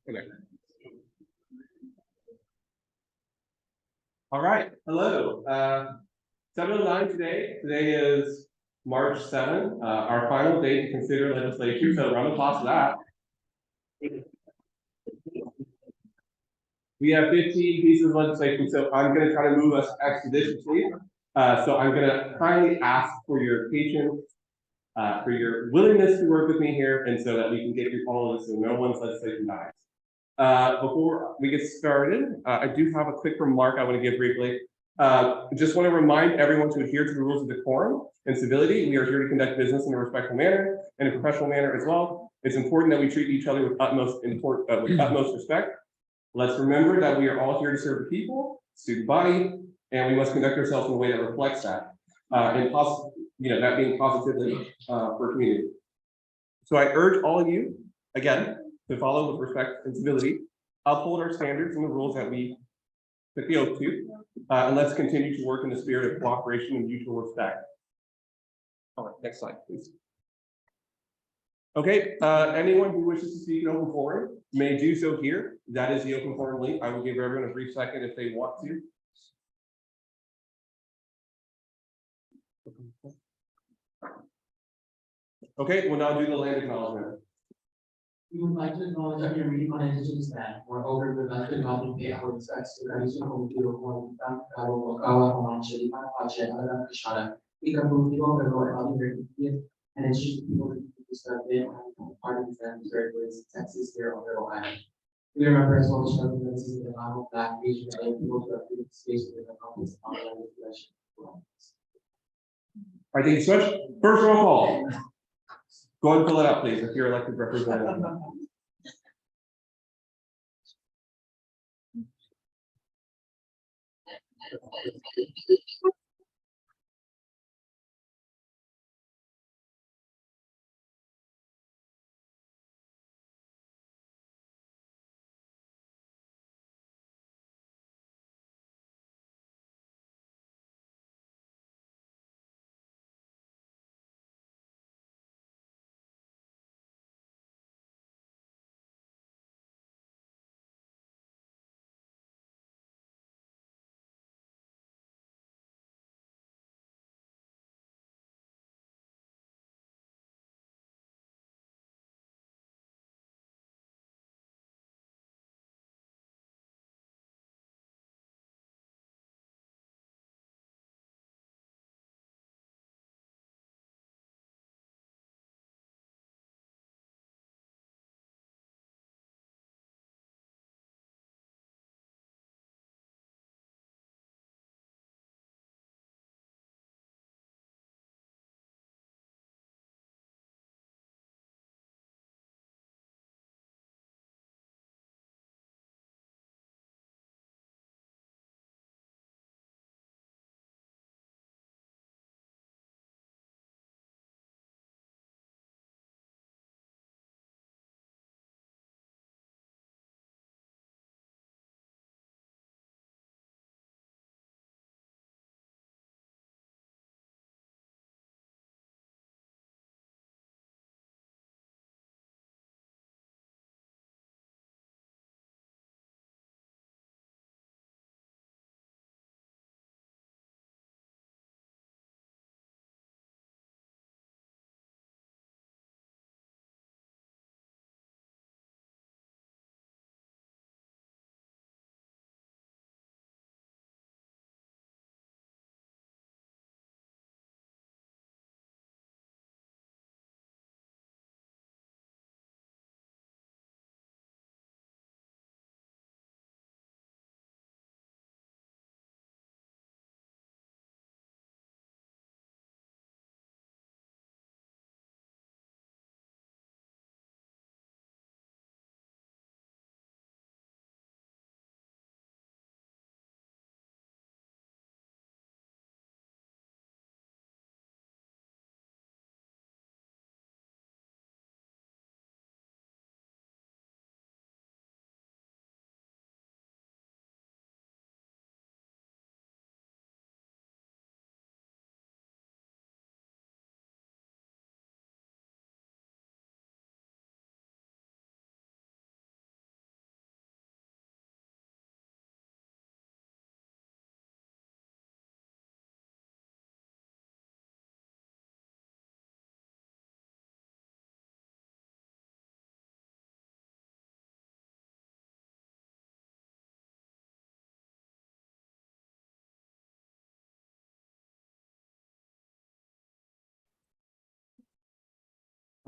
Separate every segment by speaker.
Speaker 1: Okay. All right. Hello. 7:09 today. Today is March 7th, our final day to consider legislation. So round of applause for that. We have 15 pieces of legislation, so I'm going to try to move us expeditiously. So I'm going to kindly ask for your patience, for your willingness to work with me here, and so that we can get through all of this so no one's legislation dies. Before we get started, I do have a quick remark I want to give briefly. Just want to remind everyone to adhere to the rules of decorum and civility. We are here to conduct business in a respectful manner and a professional manner as well. It's important that we treat each other with utmost respect. Let's remember that we are all here to serve the people, student body, and we must conduct ourselves in a way that reflects that, and that being positively for community. So I urge all of you, again, to follow with respect and civility, uphold our standards and the rules that we took the oath to, and let's continue to work in the spirit of cooperation and mutual respect. All right, next slide, please. Okay, anyone who wishes to speak in open forum may do so here. That is the open forum link. I will give everyone a brief second if they want to. Okay, we'll now do the land acknowledgement.
Speaker 2: We would like to acknowledge that your reading on indigenous land. Moreover, we would like to acknowledge and pay our respects to the traditional community of Montana, Okawa, Comanche, Apache, Alana, Kashana, Ikabu, and other Indian and indigenous people who serve them and part of the family territories, Texas, here on Little Island. We remember as well the struggle that is in the Navajo, Black, Asian, and other people who have freedom space within the conflicts of our land population.
Speaker 1: All right, thank you so much. First roll call. Go ahead and fill it out, please, if you're elected representative.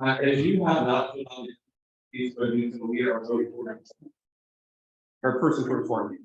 Speaker 1: If you have not filled out these voting, so we are voting for it. Or person for form.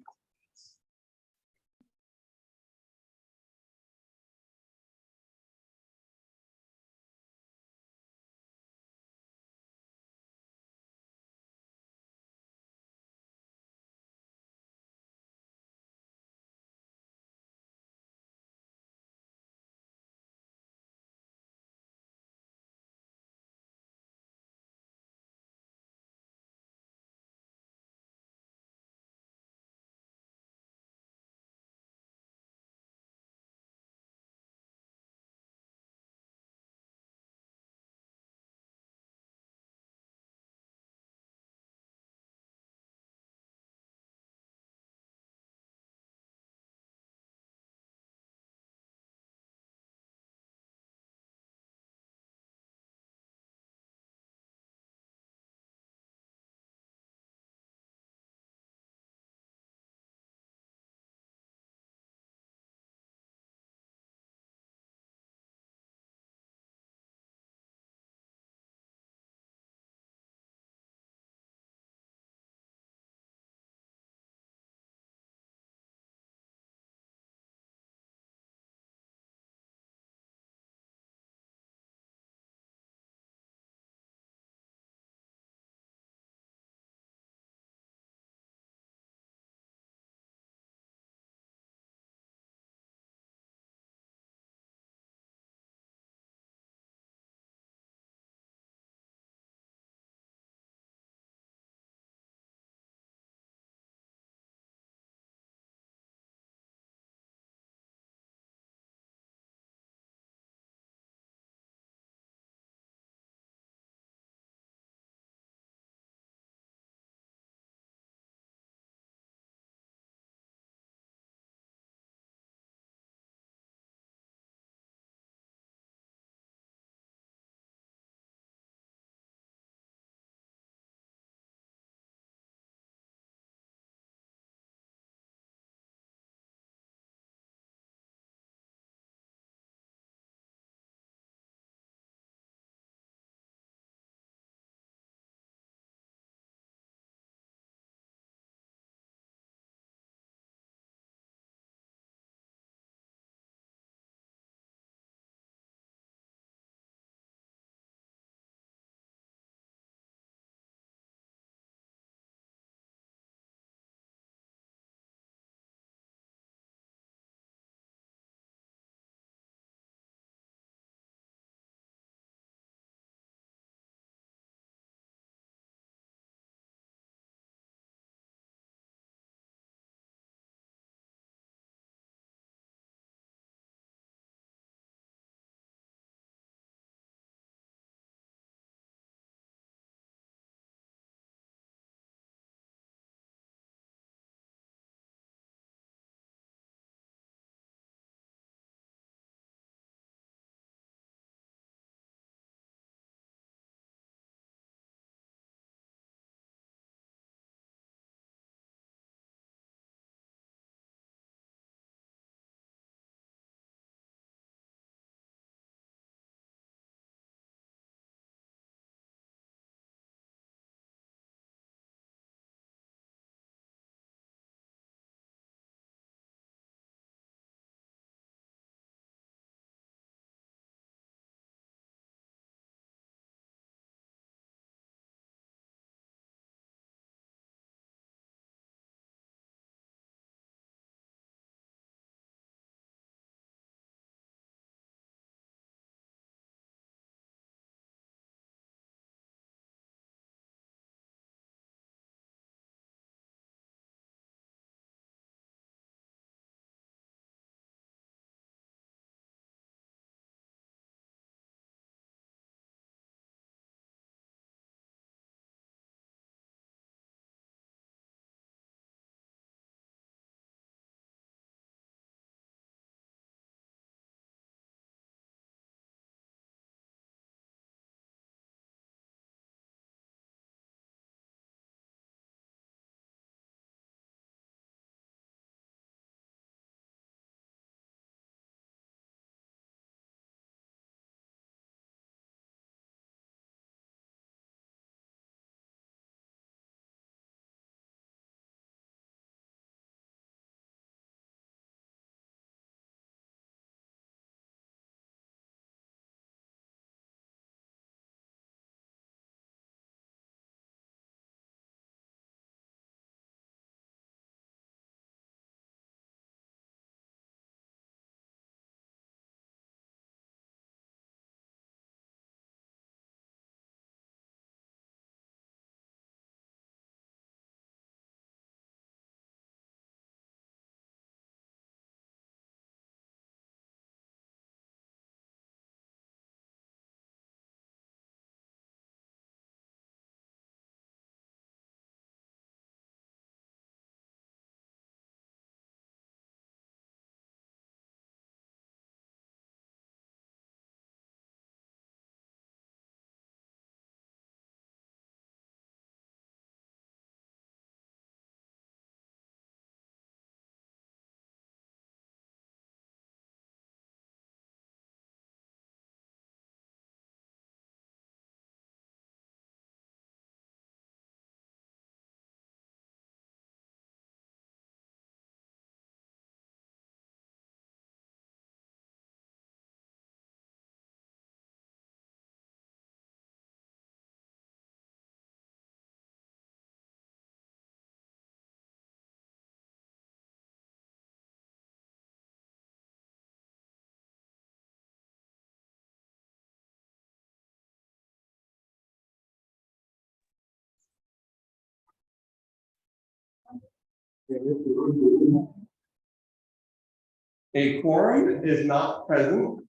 Speaker 1: A quorum is not present.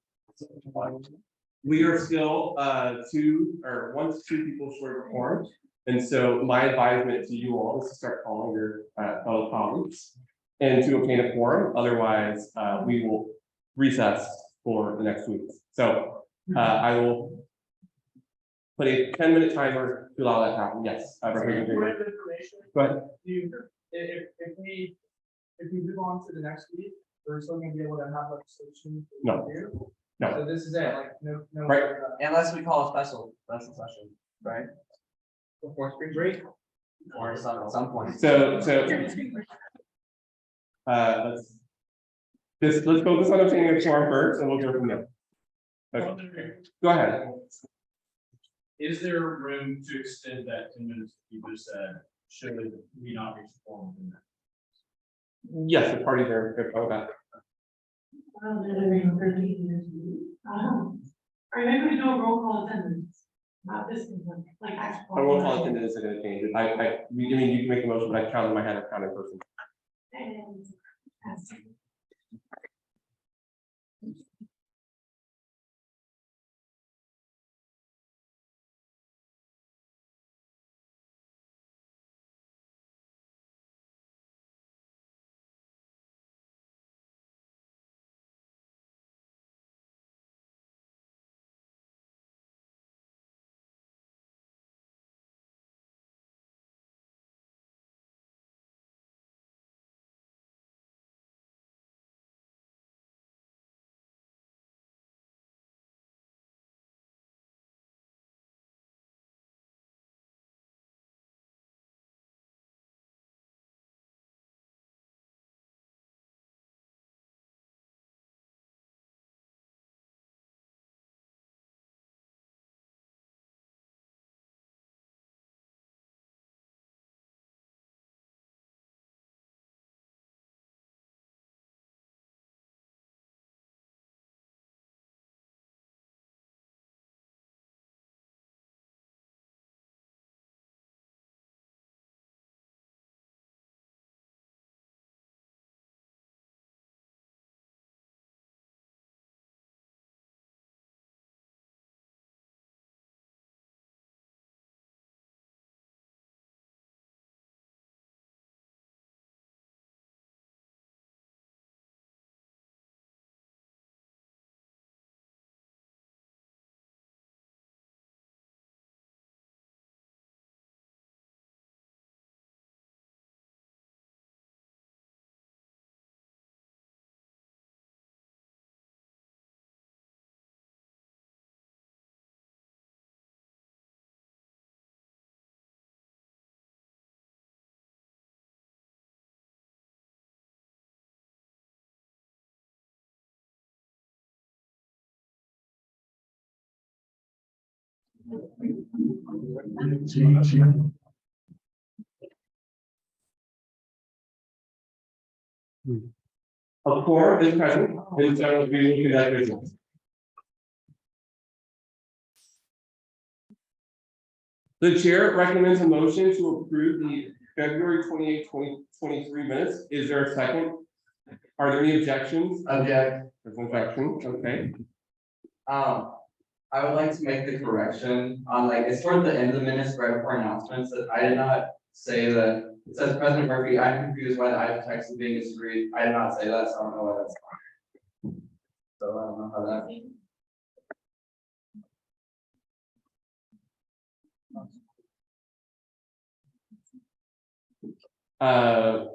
Speaker 1: We are still 1 to 2 people short of quorum. And so my advisement to you all is to start calling your fellow colleagues and to obtain a quorum. Otherwise, we will recess for the next week. So I will put a 10-minute timer to allow that to happen. Yes.
Speaker 3: Point of information.
Speaker 1: Go ahead.
Speaker 3: If we move on to the next week, we're still gonna be able to have legislation.
Speaker 1: No. No.
Speaker 3: So this is it, like, no.
Speaker 1: Right.
Speaker 4: Unless we call a special session, right?
Speaker 3: Before spring break.
Speaker 4: Or at some point.
Speaker 1: So let's focus on obtaining a quorum first, and we'll go from there. Okay. Go ahead.
Speaker 5: Is there room to extend that 10 minutes you just said, should we not reach a quorum in that?
Speaker 1: Yes, the parties are about that.
Speaker 6: Are you able to do a roll call attendance? Not this, like actual.
Speaker 1: I won't call attendance is going to change it. I mean, you can make a motion, but I count in my head, I count in person.
Speaker 6: And
Speaker 1: A quorum is present, and so we will conduct business. The chair recommends a motion to approve the February 28, 2023 minutes. Is there a second? Are there any objections?
Speaker 4: Object.
Speaker 1: There's an objection, okay.
Speaker 4: I would like to make the correction on it's toward the end of the minutes right before announcements that I did not say that. It says President Murphy, I'm confused why the item text is being disagreed. I did not say that, so I don't know why that's on. So I don't know how that.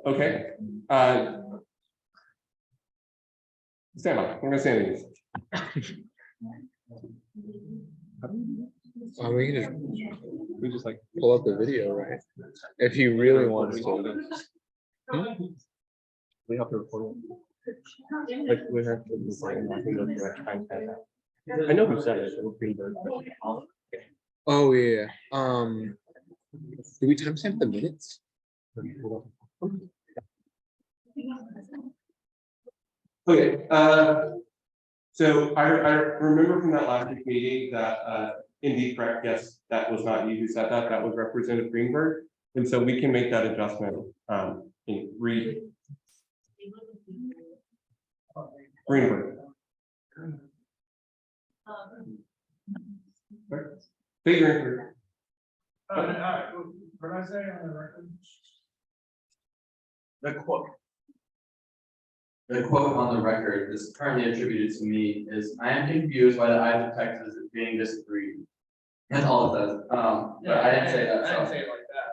Speaker 1: Okay. Stand by. I'm gonna say these.
Speaker 7: We just like pull up the video, right? If you really want to. We have to record it. Like we have to
Speaker 1: I know who said it. It was Greenberg.
Speaker 7: Oh yeah. Do we timestamp the minutes?
Speaker 1: Okay. So I remember from that last week meeting that indeed correct. Yes, that was not you who said that. That was Representative Greenberg. And so we can make that adjustment read Greenberg. Say Greenberg.
Speaker 3: What did I say on the record?
Speaker 4: The quote on the record is currently attributed to me is, "I am confused why the eyes of Texas is being disagreed." That's all it says, but I didn't say that,
Speaker 3: I didn't
Speaker 4: so.
Speaker 3: say it like that.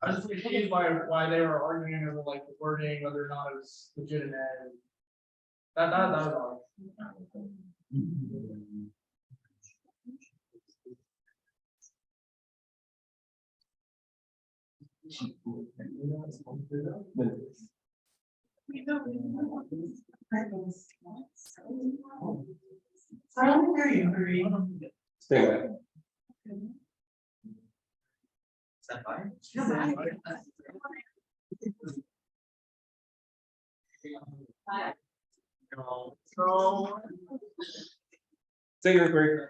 Speaker 3: I was just confused why they were arguing over like the wording, whether or not it was legitimate. That was all.
Speaker 6: I don't hear you, Marie.
Speaker 1: Stay away. Say Greenberg.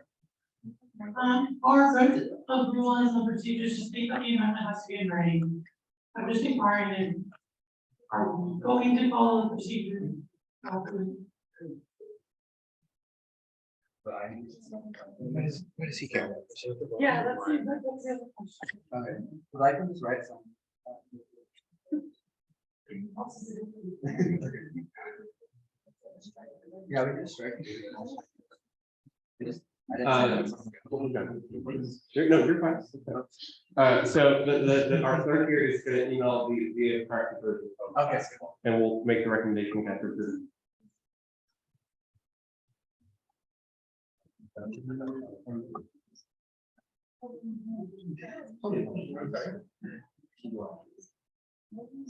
Speaker 6: Our vote of rules and procedures to speak on the amendment has to be in writing. I'm just inquiring if are we going to follow the procedure?
Speaker 7: What does he care?
Speaker 6: Yeah, that's the other question.
Speaker 4: Okay, well, I can just write some. Yeah, we can strike.
Speaker 1: No, you're fine. So our clerk here is gonna email the correct version.
Speaker 4: Okay.
Speaker 1: And we'll make the recommendation after approval.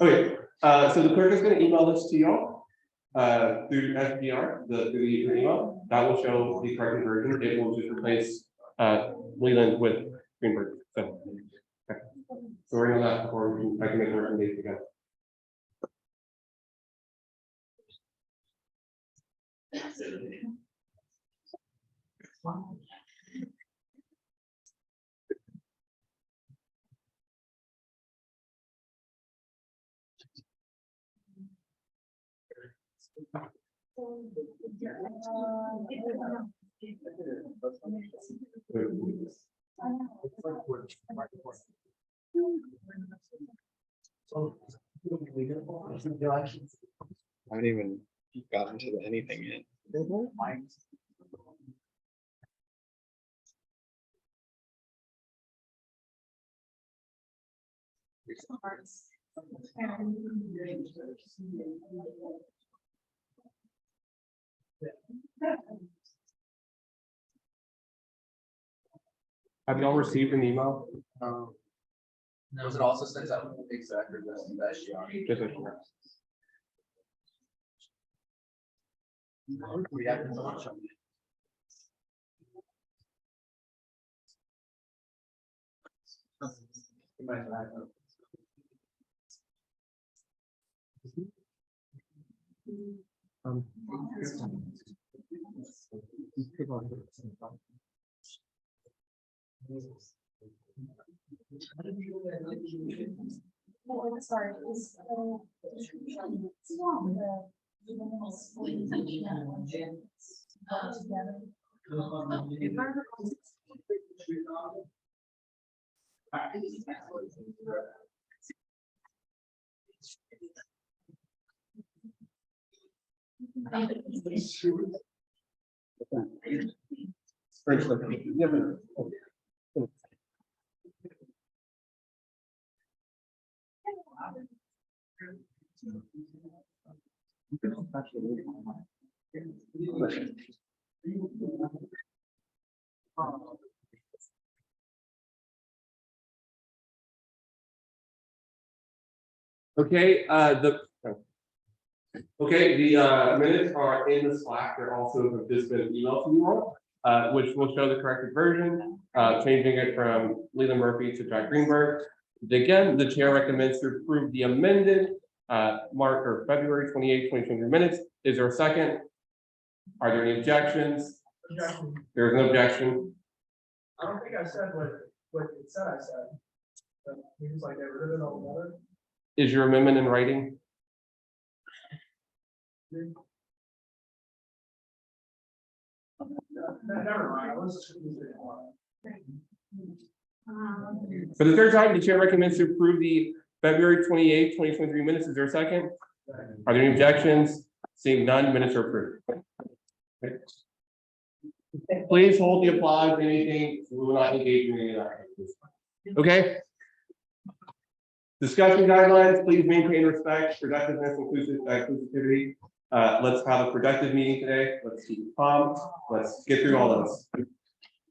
Speaker 1: Okay, so the clerk is gonna email this to y'all, through SPR, through the email, that will show the corrected version, it will just replace, Leland with Greenberg, so. Okay. So we're gonna that before I can make the recommendation again.
Speaker 7: I haven't even gotten to anything yet.
Speaker 1: Have y'all received an email?
Speaker 4: Was it also sent out exactly the SGR?
Speaker 1: Just SPR.
Speaker 4: We have to launch them.
Speaker 6: Oh, sorry.
Speaker 1: Okay, the minutes are in the Slack, they're also have just been emailed to you all, which will show the corrected version, changing it from Leland Murphy to Jack Greenberg. Again, the chair recommends to approve the amended February 28, 2023 minutes. Is there a second? Are there any objections?
Speaker 3: Objection.
Speaker 1: There is no objection.
Speaker 3: I don't think I said what it said I said. We just like get rid of it altogether.
Speaker 1: Is your amendment in writing?
Speaker 3: Never mind, I was just.
Speaker 1: For the third time, the chair recommends to approve the February 28th, 2023 minutes. Is there a second? Are there any objections? Seeing none, minutes are approved. Okay. Please hold the applause, anything, we will not engage in any of that. Okay? Discussion guidelines, please maintain respect, productiveness, inclusivity. Let's have a productive meeting today. Let's keep it calm. Let's get through all of this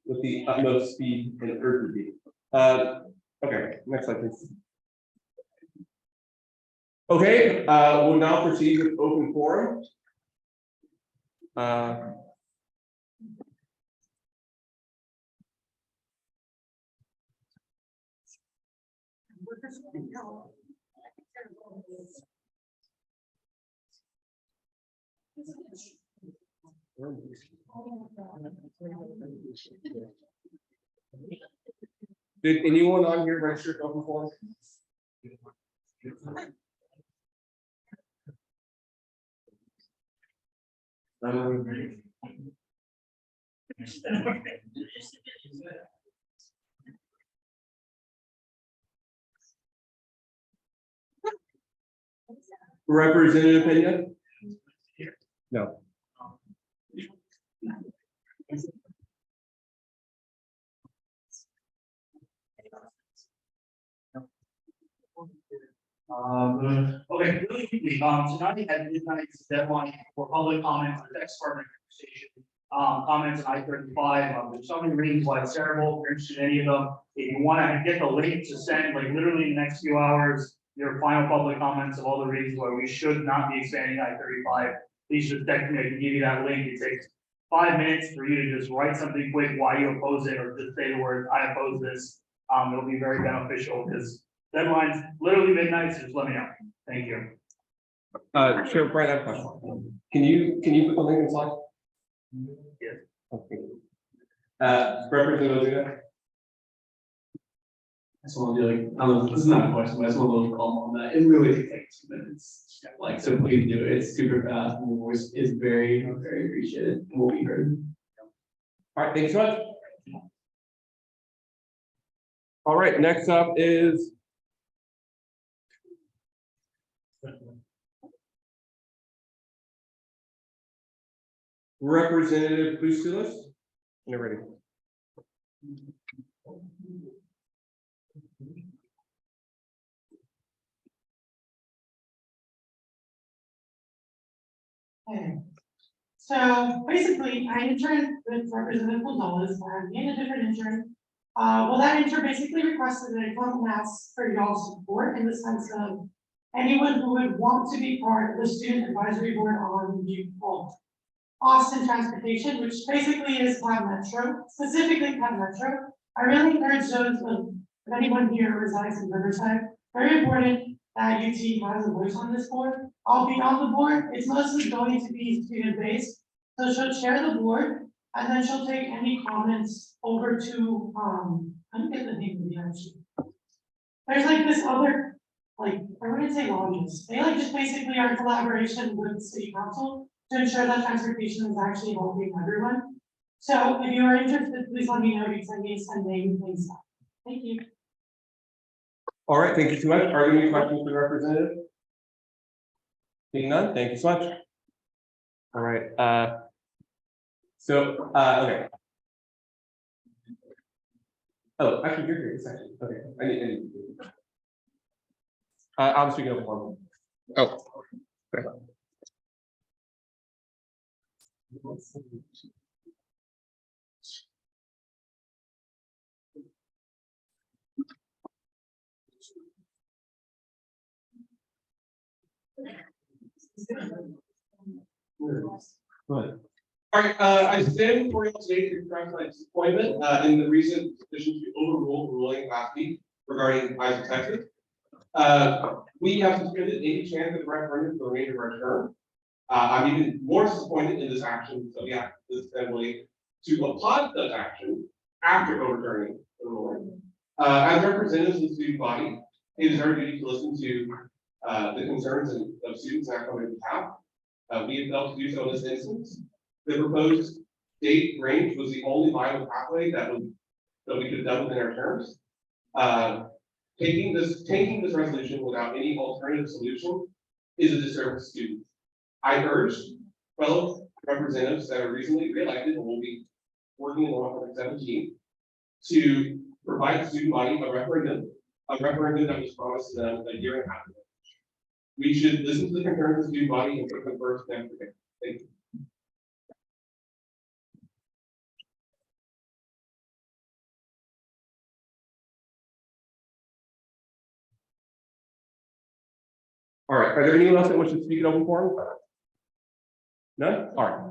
Speaker 1: with the utmost speed and urgency. Okay, next slide, please. Okay, we'll now proceed with open forum. Did anyone on here register for open forum? Representative Pena? No.
Speaker 8: Okay, really quickly, tonight at midnight's deadline for public comment on the next part of the conversation. Comments on I-35, there's so many reasons why it's terrible, if you're interested in any of them. If you want to get the link to send, like literally in the next few hours, your final public comments of all the reasons why we should not be expanding I-35, please just text me, I can give you that link. It takes 5 minutes for you to just write something quick why you oppose it, or just say the word, I oppose this. It'll be very beneficial because deadline's literally midnight, so just let me know. Thank you.
Speaker 1: Chair Brian, I have a question. Can you put the link in slide?
Speaker 8: Yes.
Speaker 1: Okay. Representative Ozuna?
Speaker 9: I just want to be like, this is not a question, but I just want a little calm on that. It really takes like 2 minutes. Like, so please do it. It's super fast and the voice is very, very appreciated and will be heard.
Speaker 1: All right, thank you so much. All right, next up is Representative Pustulis. You're ready.
Speaker 6: Okay. So basically, I interned with Representative Gonzalez, and a different intern. Well, that intern basically requested that I come and ask for y'all's support in the sense of anyone who would want to be part of the student advisory board on Austin transportation, which basically is Cloud Metro, specifically Cloud Metro. I really encourage those if anyone here resides in Riverside, very important that UT has a voice on this board. I'll be on the board. It's mostly going to be student based. So she'll chair the board and then she'll take any comments over to, I don't get the name of the actually. There's like this other, like, I wouldn't say lobbyists. They like just basically are in collaboration with the city council to ensure that transportation is actually helping everyone. So if you are interested, please let me know because I need to send name and stuff. Thank you.
Speaker 1: all right, thank you so much. Are there any questions for the representative? Seeing none, thank you so much. All right, okay. Oh, actually, you're here, section. Okay, I need. I'll just speak up one.
Speaker 7: Oh. Okay.
Speaker 1: All right, I stand before you today to express my disappointment in the recent decision to overrule the ruling last week regarding Isaac, Texas. We have suspended any chance of referendum for the remainder of our term. I'm even more disappointed in this action, so we have this assembly to apply such action after overturning the ruling. As representatives of the student body, it is our duty to listen to the concerns of students and act on their behalf. We have failed to do so in this instance. The proposed date range was the only viable pathway that we could have done within our terms. Taking this resolution without any alternative solution is a disservice to students. I urge fellow representatives that are recently reelected and will be working in the 117 to provide the student body a referendum that was promised to them a year and a half ago. We should listen to the concerns of the student body and put them first and forget. Thank you. All right, are there anyone else that wants to speak in open forum? None? All right.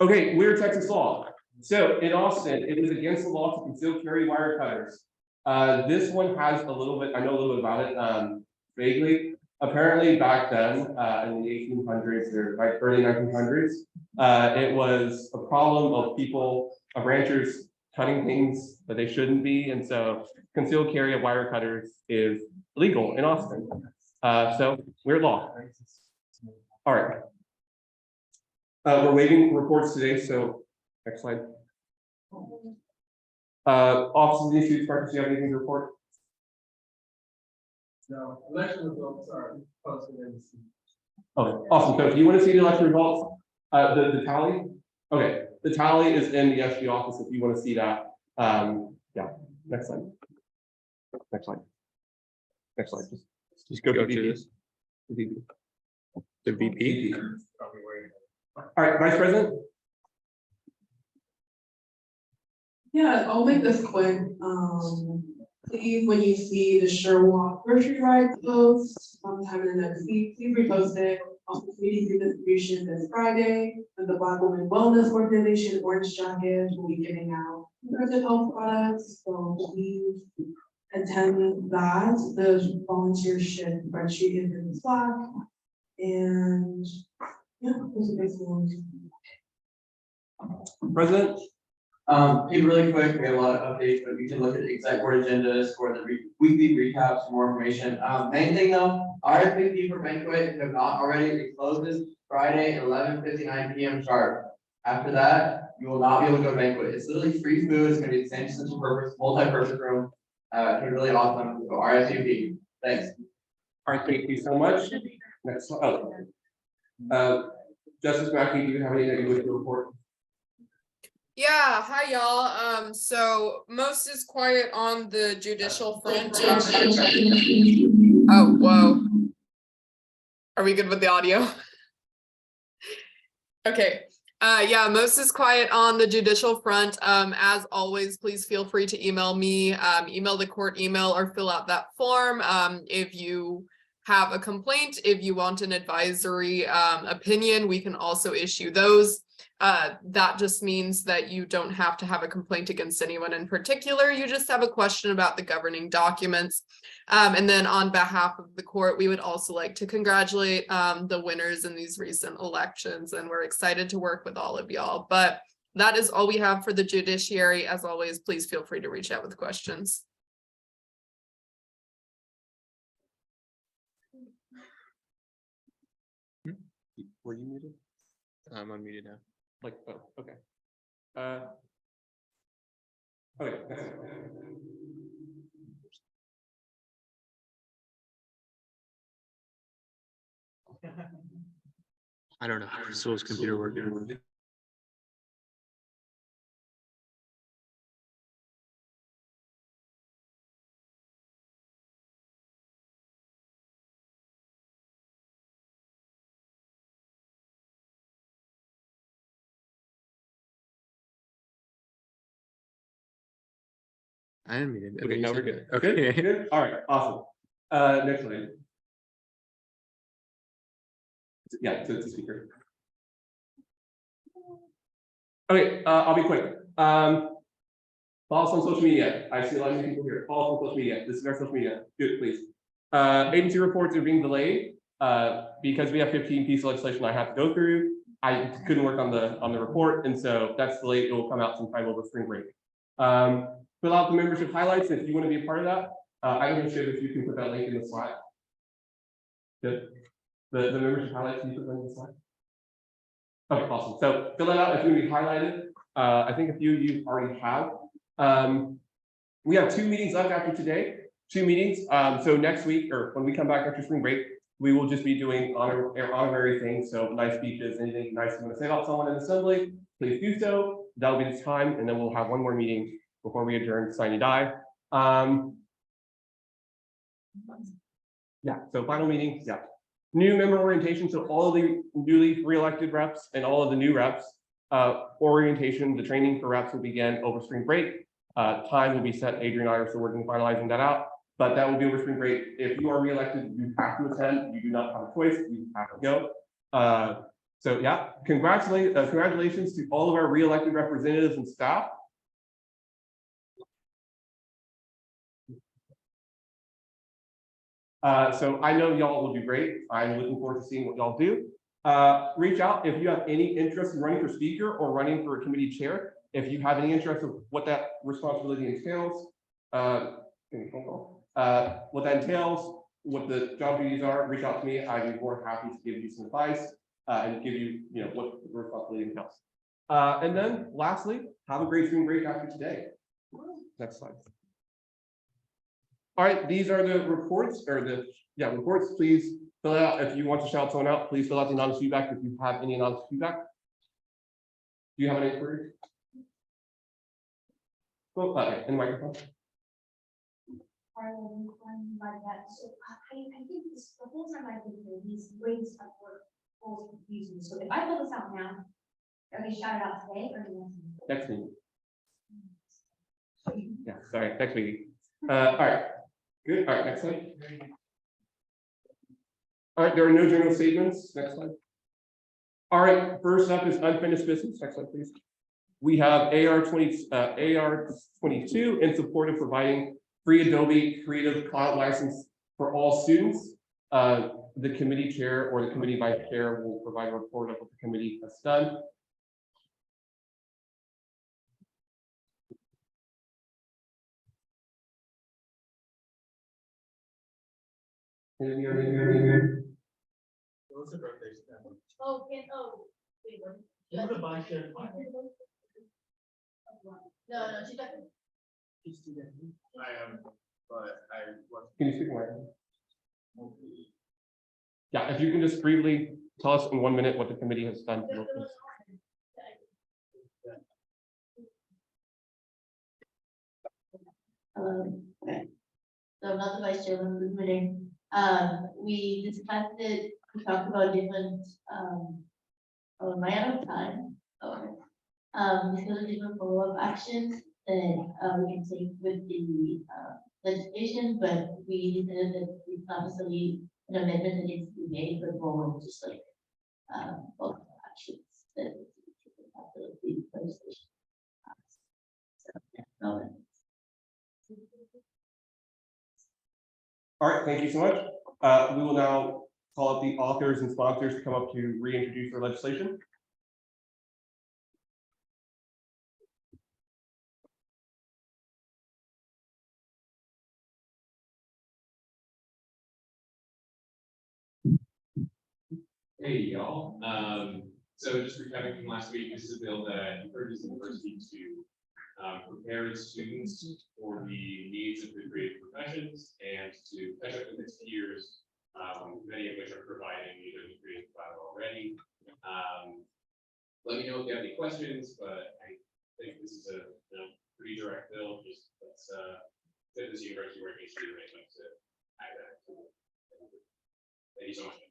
Speaker 1: Okay, weird Texas law. So in Austin, it is against the law to conceal carry wire cutters. This one has a little bit, I know a little bit about it vaguely. Apparently back then in the 1800s or like early 1900s, it was a problem of ranchers cutting things that they shouldn't be. And so concealed carry of wire cutters is illegal in Austin. So weird law. All right. We're waiving reports today, so next slide. Offices of the Institute, Sparks, do you have anything to report?
Speaker 3: No, election results are posted in the.
Speaker 1: Okay, awesome. So if you want to see the election results, the tally, okay, the tally is in the SG office if you want to see that. Yeah, next slide. Next slide. Next slide. Just go to this.
Speaker 7: The VP.
Speaker 1: All right, Vice President.
Speaker 10: Yeah, I'll make this quick. Please, when you see the Sherwood grocery ride post sometime in the next week, please repost it. Also, community distribution this Friday, and the Black Women Wellness Organization Orange Jacket will be giving out mental health products. So please attend that. The volunteership spreadsheet is in the Slack. And yeah, those are basically ones.
Speaker 1: President.
Speaker 4: Hey, really quick, we have a lot of updates, but you can look at the exec board agendas for the weekly recaps for more information. Main thing though, RFP for banquet, if not already, it closes Friday, 11:59 PM sharp. After that, you will not be able to go to banquet. It's literally free food. It's gonna be the same central purpose, multi-purpose room. It's gonna be really awesome. So RSVP. Thanks.
Speaker 1: All right, thank you so much. Next slide. Justice Mackey, do you have anything you wish to report?
Speaker 11: Yeah, hi y'all. So most is quiet on the judicial front. Oh, whoa. Are we good with the audio? Okay. Yeah, most is quiet on the judicial front. As always, please feel free to email me, email the court email, or fill out that form. If you have a complaint, if you want an advisory opinion, we can also issue those. That just means that you don't have to have a complaint against anyone in particular. You just have a question about the governing documents. And then on behalf of the court, we would also like to congratulate the winners in these recent elections, and we're excited to work with all of y'all. But that is all we have for the judiciary. As always, please feel free to reach out with questions.
Speaker 1: Were you muted?
Speaker 7: I'm unmuted now.
Speaker 1: Like, oh, okay. Okay.
Speaker 7: I don't know. So is computer working? I unmuted.
Speaker 1: Okay, now we're good.
Speaker 7: Okay.
Speaker 1: Good. All right, awesome. Next slide. Yeah, to the speaker. Okay, I'll be quick. Follow us on social media. I see a lot of people here. Follow us on social media. This is our social media. Do it, please. Agency reports are being delayed because we have 15 pieces of legislation I have to go through. I couldn't work on the report, and so that's delayed. It will come out sometime over spring break. Fill out the membership highlights if you want to be a part of that. I'm going to show if you can put that link in the slide. The membership highlights, can you put that in the slide? Okay, awesome. So fill that out if you want to be highlighted. I think a few of you already have. We have 2 meetings left after today. 2 meetings. So next week, or when we come back after spring break, we will just be doing honorary things. So nice speeches, anything nice you want to say about someone in assembly, please do so. That'll be the time, and then we'll have 1 more meeting before we adjourn, sine die. Yeah, so final meeting, yeah. New member orientation, so all of the newly re-elected reps and all of the new reps, orientation, the training for reps will begin over spring break. Time will be set, Adrian and I are still working, finalizing that out, but that will be over spring break. If you are re-elected, you have to attend, you do not have a choice, you have to go. So yeah, congratulations to all of our re-elected representatives and staff. So I know y'all will do great. I'm looking forward to seeing what y'all do. Reach out if you have any interest in running for speaker or running for a committee chair. If you have any interest of what that responsibility entails, what that entails, what the job duties are, reach out to me. I'd be more happy to give you some advice and give you, what the responsibility entails. And then lastly, have a great spring break after today. Next slide. All right, these are the reports, or reports. Please fill it out. If you want to shout someone out, please fill out the anonymous feedback if you have any anonymous feedback. Do you have any queries? Well, okay, in the microphone.
Speaker 12: I think this, the whole time I've been here, these grades of work always confusing. So if I fill this out now, are they shouted out today or
Speaker 1: next meeting? Yeah, sorry, next meeting. All right. Good. All right, next slide. All right, there are no general statements. Next slide. All right, first up is unfinished business. Next slide, please. We have AR22 in support of providing free Adobe Creative Cloud license for all students. The committee chair or the committee vice chair will provide a report of what the committee has done.
Speaker 12: Oh, wait, what? No, she got.
Speaker 5: I am, but I was.
Speaker 1: Can you speak more? Yeah, if you can just briefly tell us in 1 minute what the committee has done.
Speaker 12: Okay. So I'm not the vice chairman of the committee. We discussed it, we talked about different, am I out of time? Okay. Discussed different follow-up actions that we can take with the legislation, but we decided that it's not necessarily an amendment that needs to be made, but more just like follow-up actions that need to be taken after the legislation. So, yeah, no.
Speaker 1: All right, thank you so much. We will now call up the authors and sponsors to come up to reintroduce their legislation.
Speaker 5: Hey, y'all. So just recapping from last week, this is a bill that encourages the university to prepare its students for the needs of the creative professions and to catch up with its peers, many of which are providing either the creative cloud already. Let me know if you have any questions, but I think this is a pretty direct bill. Just let's get this university where it needs to be when it comes to academic. Thank you so much.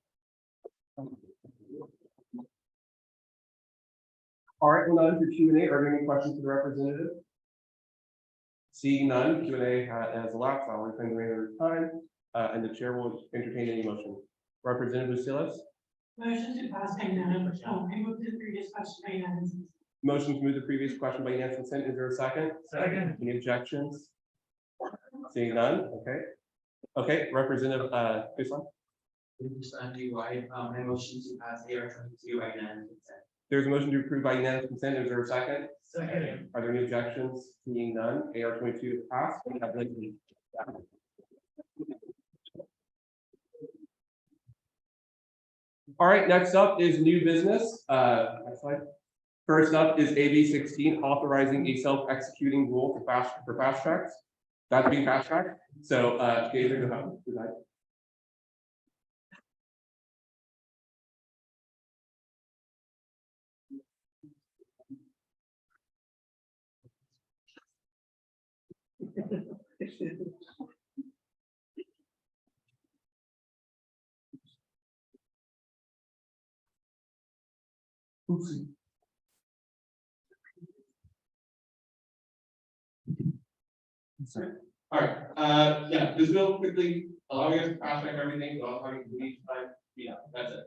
Speaker 1: All right, we'll now enter Q&A. Are there any questions for the representative? Seeing none, Q&A has elapsed. I'll return the remainder of time, and the chair will entertain any motion. Representative Silas?
Speaker 6: Motion to pass by unanimous. I move to the previous question by unanimous.
Speaker 1: Motion to move the previous question by unanimous consent. Is there a second?
Speaker 3: Second.
Speaker 1: Any objections? Seeing none, okay. Okay, Representative Guzman?
Speaker 2: Just undo my motion to pass AR 22 by unanimous consent.
Speaker 1: There's a motion to approve by unanimous consent. Is there a second?
Speaker 3: Second.
Speaker 1: Are there any objections? Seeing none, AR 22 is passed. We have Lindsay. All right, next up is new business. Next slide. First up is AB 16, authorizing a self-executing rule for fast tracks. That's being fast tracked. So, Gator, go ahead. Oopsie. Sorry. All right, yeah, this will quickly allowing us to fast track everything, so I'll talk to each time. Yeah, that's it.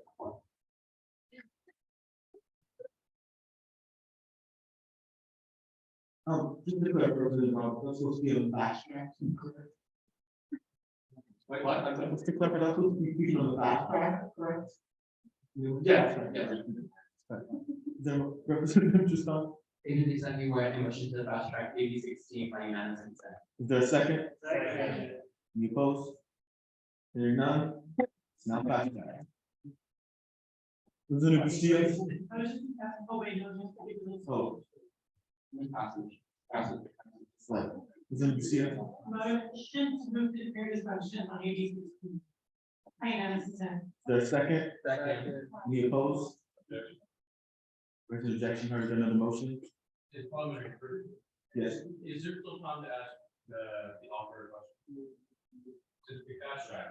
Speaker 1: Just to clarify, that's supposed to be on the fast track. Wait, what? I'm sorry. Just to clarify, that's supposed to be on the fast track, correct? Yeah, yeah. Is there representative just on?
Speaker 2: Please undo my motion to fast track AB 16 by unanimous consent.
Speaker 1: Is there a second?
Speaker 3: Second.
Speaker 1: Any opposed? Hearing none, it's now fast track. Representative Castillo?
Speaker 6: Oh, wait, no.
Speaker 1: Oh.
Speaker 2: Passage.
Speaker 1: Passage. Right. Representative Castillo?
Speaker 6: Motion to move to the previous question on AB 16. I unanimous consent.
Speaker 1: Is there a second?
Speaker 2: Second.
Speaker 1: Any opposed? Where's the objection? Heard another motion?
Speaker 5: It's parliamentary.
Speaker 1: Yes.
Speaker 5: Is there still time to ask the author a question? Just be fast track.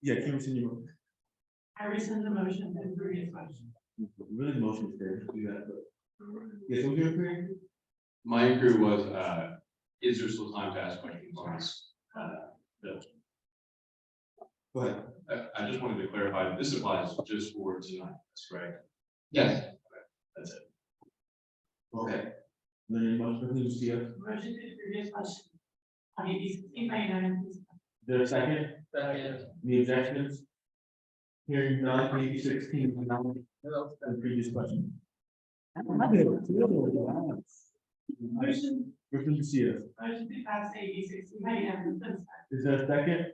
Speaker 1: Yeah, can you rescind your motion?
Speaker 6: I rescind the motion to the previous question.
Speaker 1: Really, the motion is there. Do that, but. Yes, we'll do it for you.
Speaker 5: My inquiry was, is there still time to ask questions on this? Bill?
Speaker 1: Go ahead.
Speaker 5: I just wanted to clarify, this applies just for tonight, that's correct?
Speaker 1: Yes.
Speaker 5: That's it.
Speaker 1: Okay. Then your motion, Representative Castillo?
Speaker 6: Motion to the previous question on AB 16 by unanimous consent.
Speaker 1: Is there a second?
Speaker 2: Second.
Speaker 1: Any objections? Hearing none, AB 16, the previous question.
Speaker 6: Motion,
Speaker 1: Representative Castillo?
Speaker 6: motion to pass AB 16 by unanimous consent.
Speaker 1: Is there a second?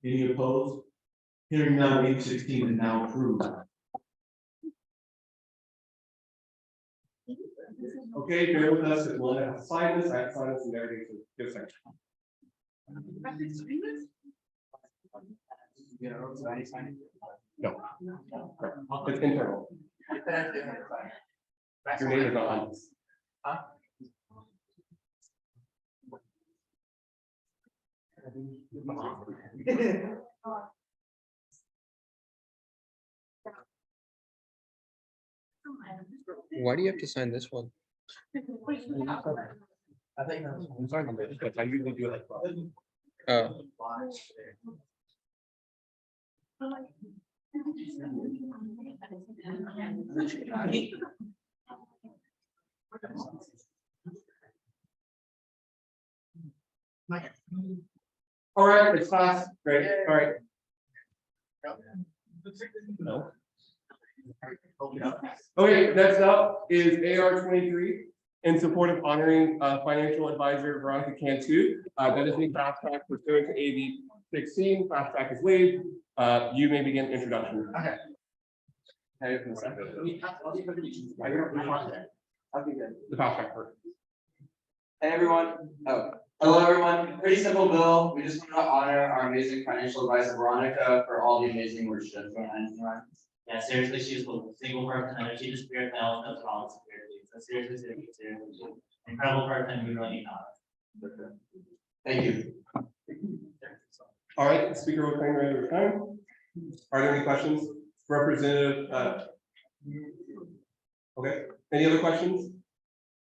Speaker 1: Any opposed? Hearing none, AB 16 is now approved. Okay, bear with us, we'll have to sign this, I have to sign this and everything, so give a second. No. It's internal. Your name is not on this.
Speaker 7: Why do you have to sign this one?
Speaker 1: I think I'm sorry, but I usually do it like.
Speaker 7: Oh,
Speaker 1: All right, it's fast, great, all right. No. Okay, next up is AR 23 in support of honoring financial advisor Veronica Cantu. That is being fast tracked pursuant to AB 16. Fast track is waived. You may begin introduction.
Speaker 4: Okay.
Speaker 1: The fast track first.
Speaker 4: Hey, everyone. Oh, hello, everyone. Pretty simple bill. We just want to honor our amazing financial advisor, Veronica, for all the amazing work she does behind the scenes.
Speaker 2: Yeah, seriously, she's the single person that she just spirit now as well as seriously. So seriously, incredible person. We really need honor.
Speaker 4: Thank you.
Speaker 1: All right, the speaker will claim regular time. Are there any questions? Representative, okay, any other questions?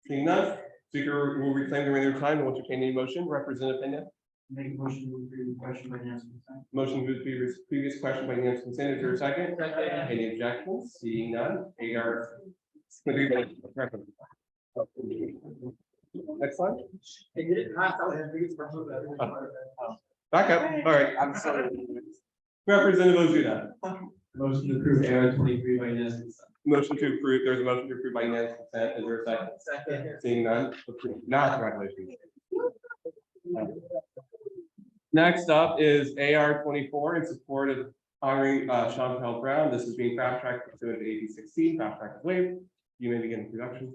Speaker 1: Seeing none, speaker will reclaim the regular time and will entertain any motion. Representative Pena.
Speaker 2: Make a motion to approve the question by unanimous consent.
Speaker 1: Motion to the previous question by unanimous consent. Is there a second? Any objections? Seeing none, AR. Next slide.
Speaker 3: It didn't pass, I was biggest problem.
Speaker 1: Back up. All right.
Speaker 9: I'm sorry.
Speaker 1: Representative Ojeda.
Speaker 9: Motion to approve AR 23 by unanimous consent.
Speaker 1: Motion to approve. There's a motion to approve by unanimous consent. Is there a second?
Speaker 3: Second.
Speaker 1: Seeing none. Approved. Now, congratulations. Next up is AR 24 in support of hiring Chantel Brown. This is being fast tracked pursuant to AB 16. Fast track is waived. You may begin introduction.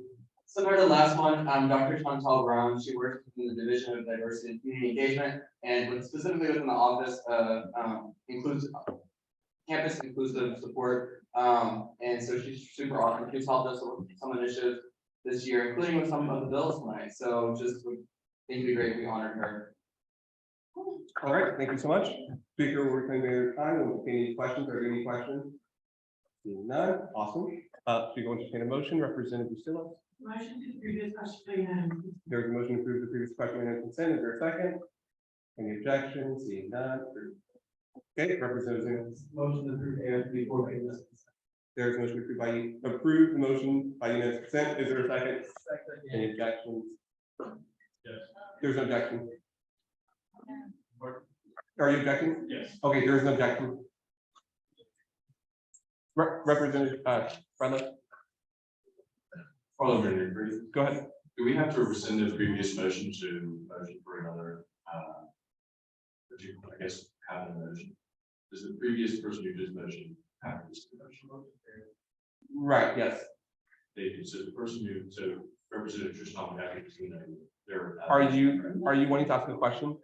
Speaker 4: Similar to the last one, Dr. Chantal Brown, she works in the Division of Diversity and Community Engagement, and specifically within the office of campus inclusive support. And so she's super awesome. She's helped us with some initiatives this year, including with some of the bills tonight. So just would think it'd be great if we honored her.
Speaker 1: All right, thank you so much. Speaker, we're coming to time. We'll take any questions or any questions. Seeing none, awesome. So you're going to entertain a motion, Representative Bustillo.
Speaker 6: Motion to previous question by unanimous.
Speaker 1: There's a motion to approve the previous question and consent. Is there a second? Any objections? Seeing none. Okay, Representative.
Speaker 9: Motion to approve AR 24 by unanimous consent.
Speaker 1: There's a motion to approve the motion by unanimous consent. Is there a second?
Speaker 3: Second.
Speaker 1: Any objections?
Speaker 5: Yes.
Speaker 1: There's no objection. Are you objecting?
Speaker 5: Yes.
Speaker 1: Okay, there is no objection. Representative Bradley,
Speaker 5: Parliamentary brief.
Speaker 1: go ahead.
Speaker 5: Do we have to rescind the previous motion to motion for another, I guess, have a motion? Does the previous person who just motioned have this motion?
Speaker 1: Right, yes.
Speaker 5: They do, so the person who, so Representative Tristan would have to, their.
Speaker 1: Are you wanting to ask a question?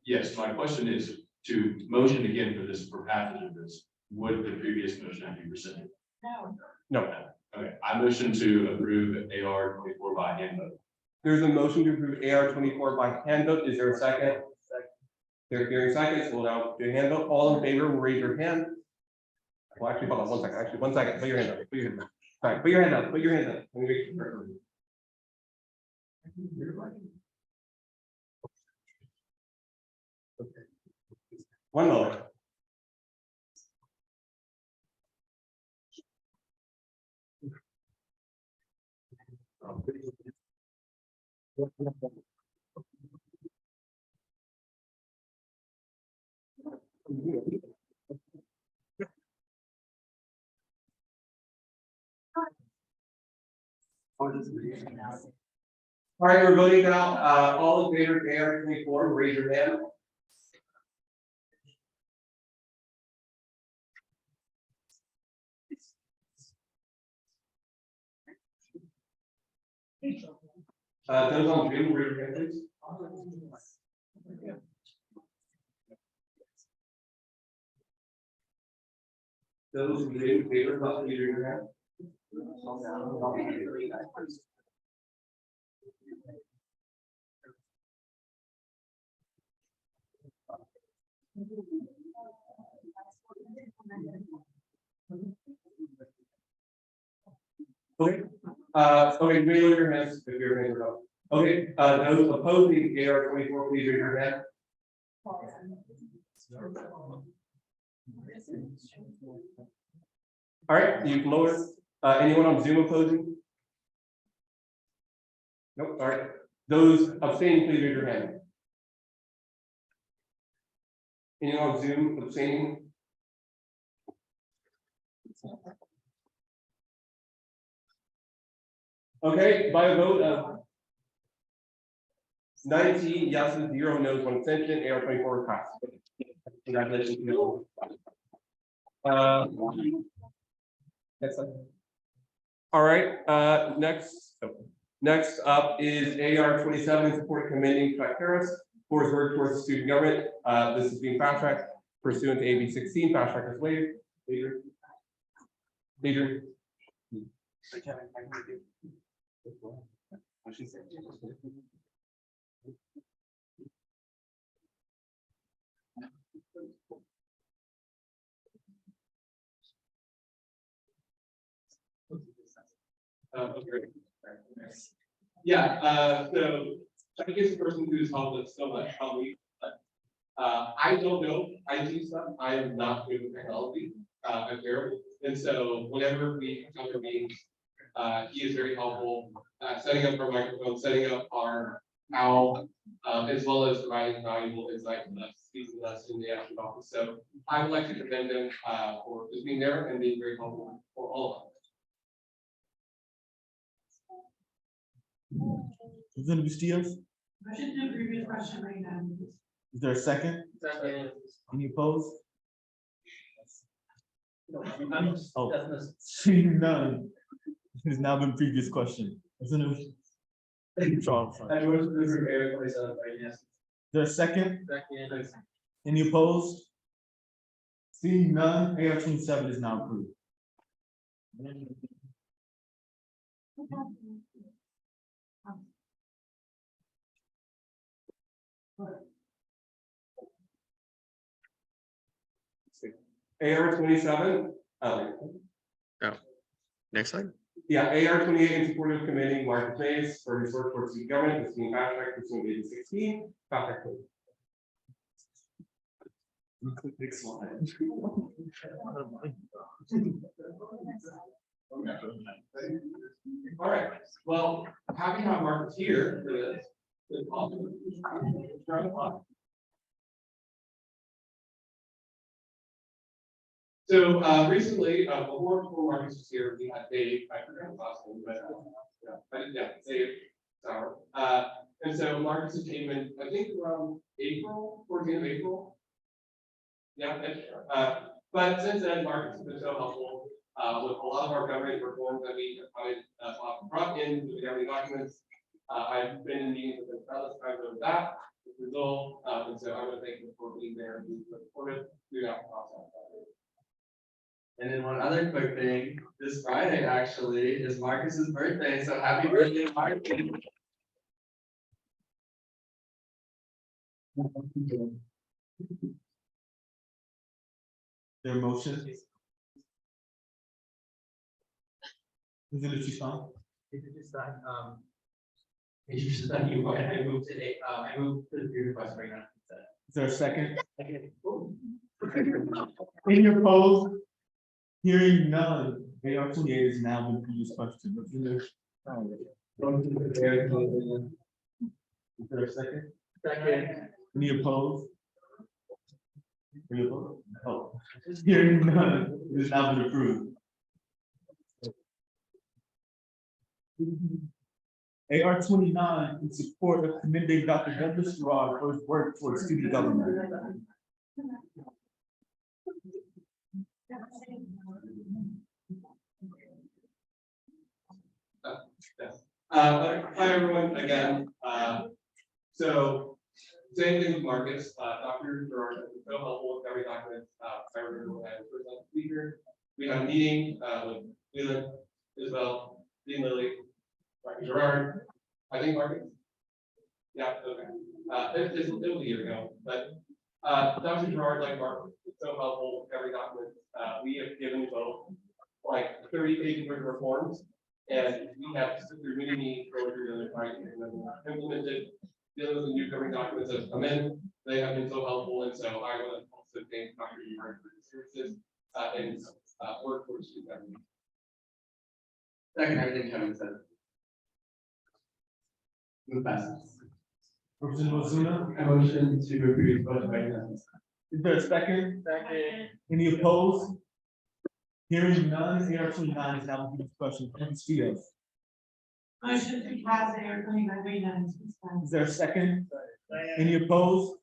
Speaker 5: Yes, my question is to motion again for this, for passage of this, would the previous motion have to be rescinded?
Speaker 1: No.
Speaker 5: Okay, I motion to approve AR 24 by hand vote.
Speaker 1: There's a motion to approve AR 24 by hand vote. Is there a second? They're hearing seconds. We'll now do a hand vote. All in favor, will raise your hand. Well, actually, hold on 1 second. Actually, 1 second. Put your hand up. Put your hand up. All right, put your hand up. Put your hand up. Let me make sure. Okay. 1 moment. All right, we're voting now. All in favor of AR 24, raise your hand. Those on Zoom, raise your hand, please. Those in favor, not raise your hand. Okay, okay, raise your hands if your hands are up. Okay, those opposing AR 24, please raise your hand. All right, you can lower. Anyone on Zoom opposing? Nope, all right. Those abstaining, please raise your hand. Anyone on Zoom abstaining? Okay, by a vote of 19 yeses, 0 no's, 1 abstention, AR 24 is passed. Congratulations. Next slide. All right, next up is AR 27 support commending Chuck Harris for his work towards the student government. This is being fast tracked pursuant to AB 16. Fast track is waived. Adrian. Yeah, so I guess the person who's helped us so much, probably. I don't know IT stuff. I am not good with technology. I'm terrible. And so whenever we encounter meetings, He is very helpful, setting up our microphone, setting up our owl, as well as providing valuable insight to us, speaking with us in the actual office. So I would like to commend him, for just being there and being very helpful for all of us.
Speaker 13: Representative Bustillos,
Speaker 6: Motion to approve the question right now.
Speaker 13: is there a second?
Speaker 3: Second.
Speaker 13: Any opposed?
Speaker 9: I'm just,
Speaker 13: Oh.
Speaker 9: that's
Speaker 13: Seeing none, it has now been previous question. Representative Charles,
Speaker 9: I was prepared for myself, yes.
Speaker 13: is there a second?
Speaker 3: Second.
Speaker 13: Any opposed? Seeing none, AR 27 is now approved.
Speaker 1: AR 27,
Speaker 7: Next slide.
Speaker 1: yeah, AR 28 in support of committing Marcus Mays for his work for student government, is being fast tracked pursuant to 16. Fast track, please.
Speaker 13: Big slide.
Speaker 1: All right, well, happy to have Marcus here for this. It's awesome. So recently, before Marcus was here, we had Dave, I forgot his last name, but yeah, Dave Sauer. And so Marcus came in, I think around April, towards the end of April. Yeah, but since then, Marcus has been so helpful with a lot of our government reforms that we have brought in the governing documents. I've been in meetings with him countless times over that result, and so I want to thank him for being there and being supportive throughout the process.
Speaker 4: And then one other quick thing, this Friday actually is Marcus's birthday, so happy birthday, Marcus.
Speaker 13: Their motion. Representative Toussaint,
Speaker 2: If you just that, if you just that, you go ahead, I move to the request right now.
Speaker 13: is there a second? Any opposed? Hearing none, AR 28 is now been previous question. Representative, is there a second?
Speaker 3: Second.
Speaker 13: Any opposed? Any opposed? Oh, hearing none, it has now been approved. AR 29 in support of commending Dr. Douglas Gerard for his work towards student government.
Speaker 1: Hi, everyone, again. So same thing with Marcus, Dr. Gerard has been so helpful with every document. I remember when I was first on speaker, we had a meeting with Leland, Isabel, Dean Lilly, Dr. Gerard, I think Marcus. Yeah, okay. It was a year ago, but Dr. Gerard, like Marcus, is so helpful with every document. We have given both like 30 pages worth of reforms, and we have through many going through them and trying to get them implemented. Dealing with the new governing documents that have come in, they have been so helpful, and so I want to also thank Dr. Gerard for his services and work for student government.
Speaker 4: Second, everything Kevin said. Move passes.
Speaker 13: Representative Ozuna,
Speaker 9: I motion to approve both right now.
Speaker 13: is there a second?
Speaker 3: Second.
Speaker 13: Any opposed? Hearing none, AR 29 is now previous question. Representative Bustillos,
Speaker 6: Motion to pass AR 29 right now.
Speaker 13: is there a second? Any opposed?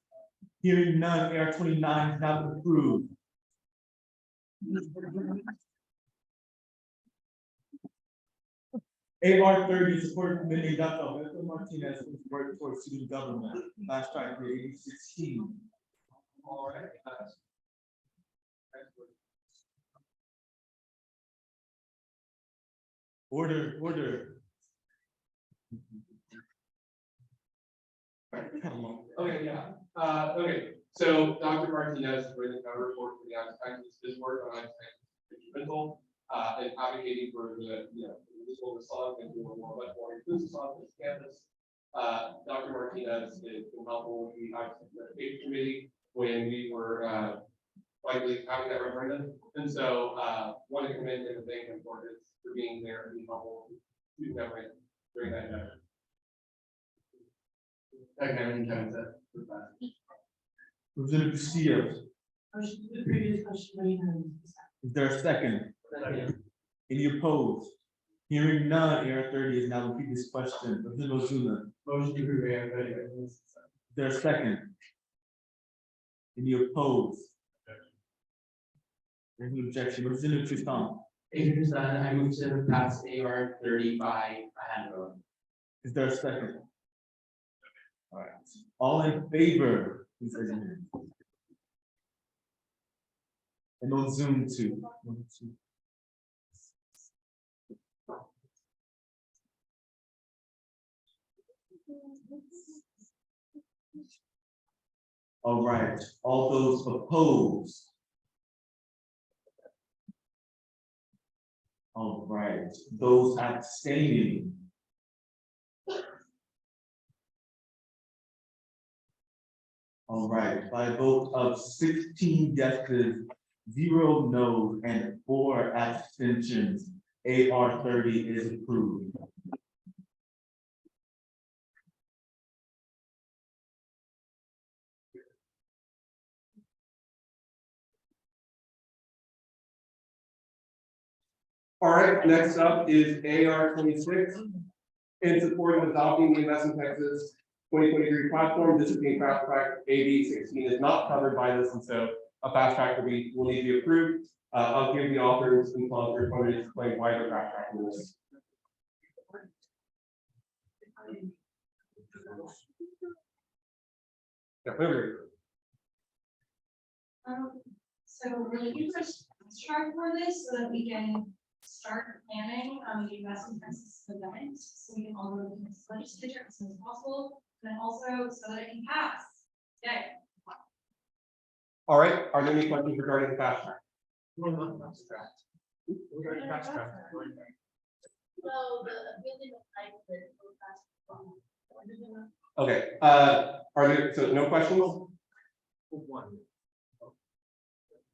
Speaker 13: Hearing none, AR 29 is now approved. AR 30 is support committee Dr. Alberto Martinez for his work towards student government. Last strike for 16.
Speaker 1: All right.
Speaker 13: Order, order.
Speaker 1: Okay, yeah. Okay, so Dr. Martinez is bringing a report for the aspects of his work on mental and advocating for the, municipal response and doing much more inclusive on this campus. Dr. Martinez has been helpful with the education committee when we were likely having that referendum. And so, want to commend him and thank him for being there and being humble student government during that time.
Speaker 13: Representative Castillo,
Speaker 6: Motion to the previous question, made and
Speaker 13: is there a second? Any opposed? Hearing none, AR 30 is now repeat this question. Representative Ozuna,
Speaker 9: Motion to approve AR 30.
Speaker 13: is there a second? Any opposed? There's an objection. Representative Tristan,
Speaker 2: Adrian, I move to pass AR 30 by a hand vote.
Speaker 13: is there a second? All right, all in favor, please raise your hand. And on Zoom too. All right, all those opposed? All right, those abstaining? All right, by a vote of 16 yeses, 0 noes, and 4 abstentions, AR 30 is approved.
Speaker 1: All right, next up is AR 26. In support of adopting the Investment Texas 2023 platform, this is being fast tracked. AB 16 is not covered by this, and so a fast track will need to be approved. I'll give the authors and sponsors one to explain why they're fast tracking this. Yeah, over.
Speaker 14: So we're looking for start for this so that we can start planning the investment Texas event, so we can all go to the legislature as soon as possible, and then also so that it can pass. Okay.
Speaker 1: All right, are there any questions regarding the fast track?
Speaker 12: So the building of life that goes fast.
Speaker 1: Okay, are there, so no questions?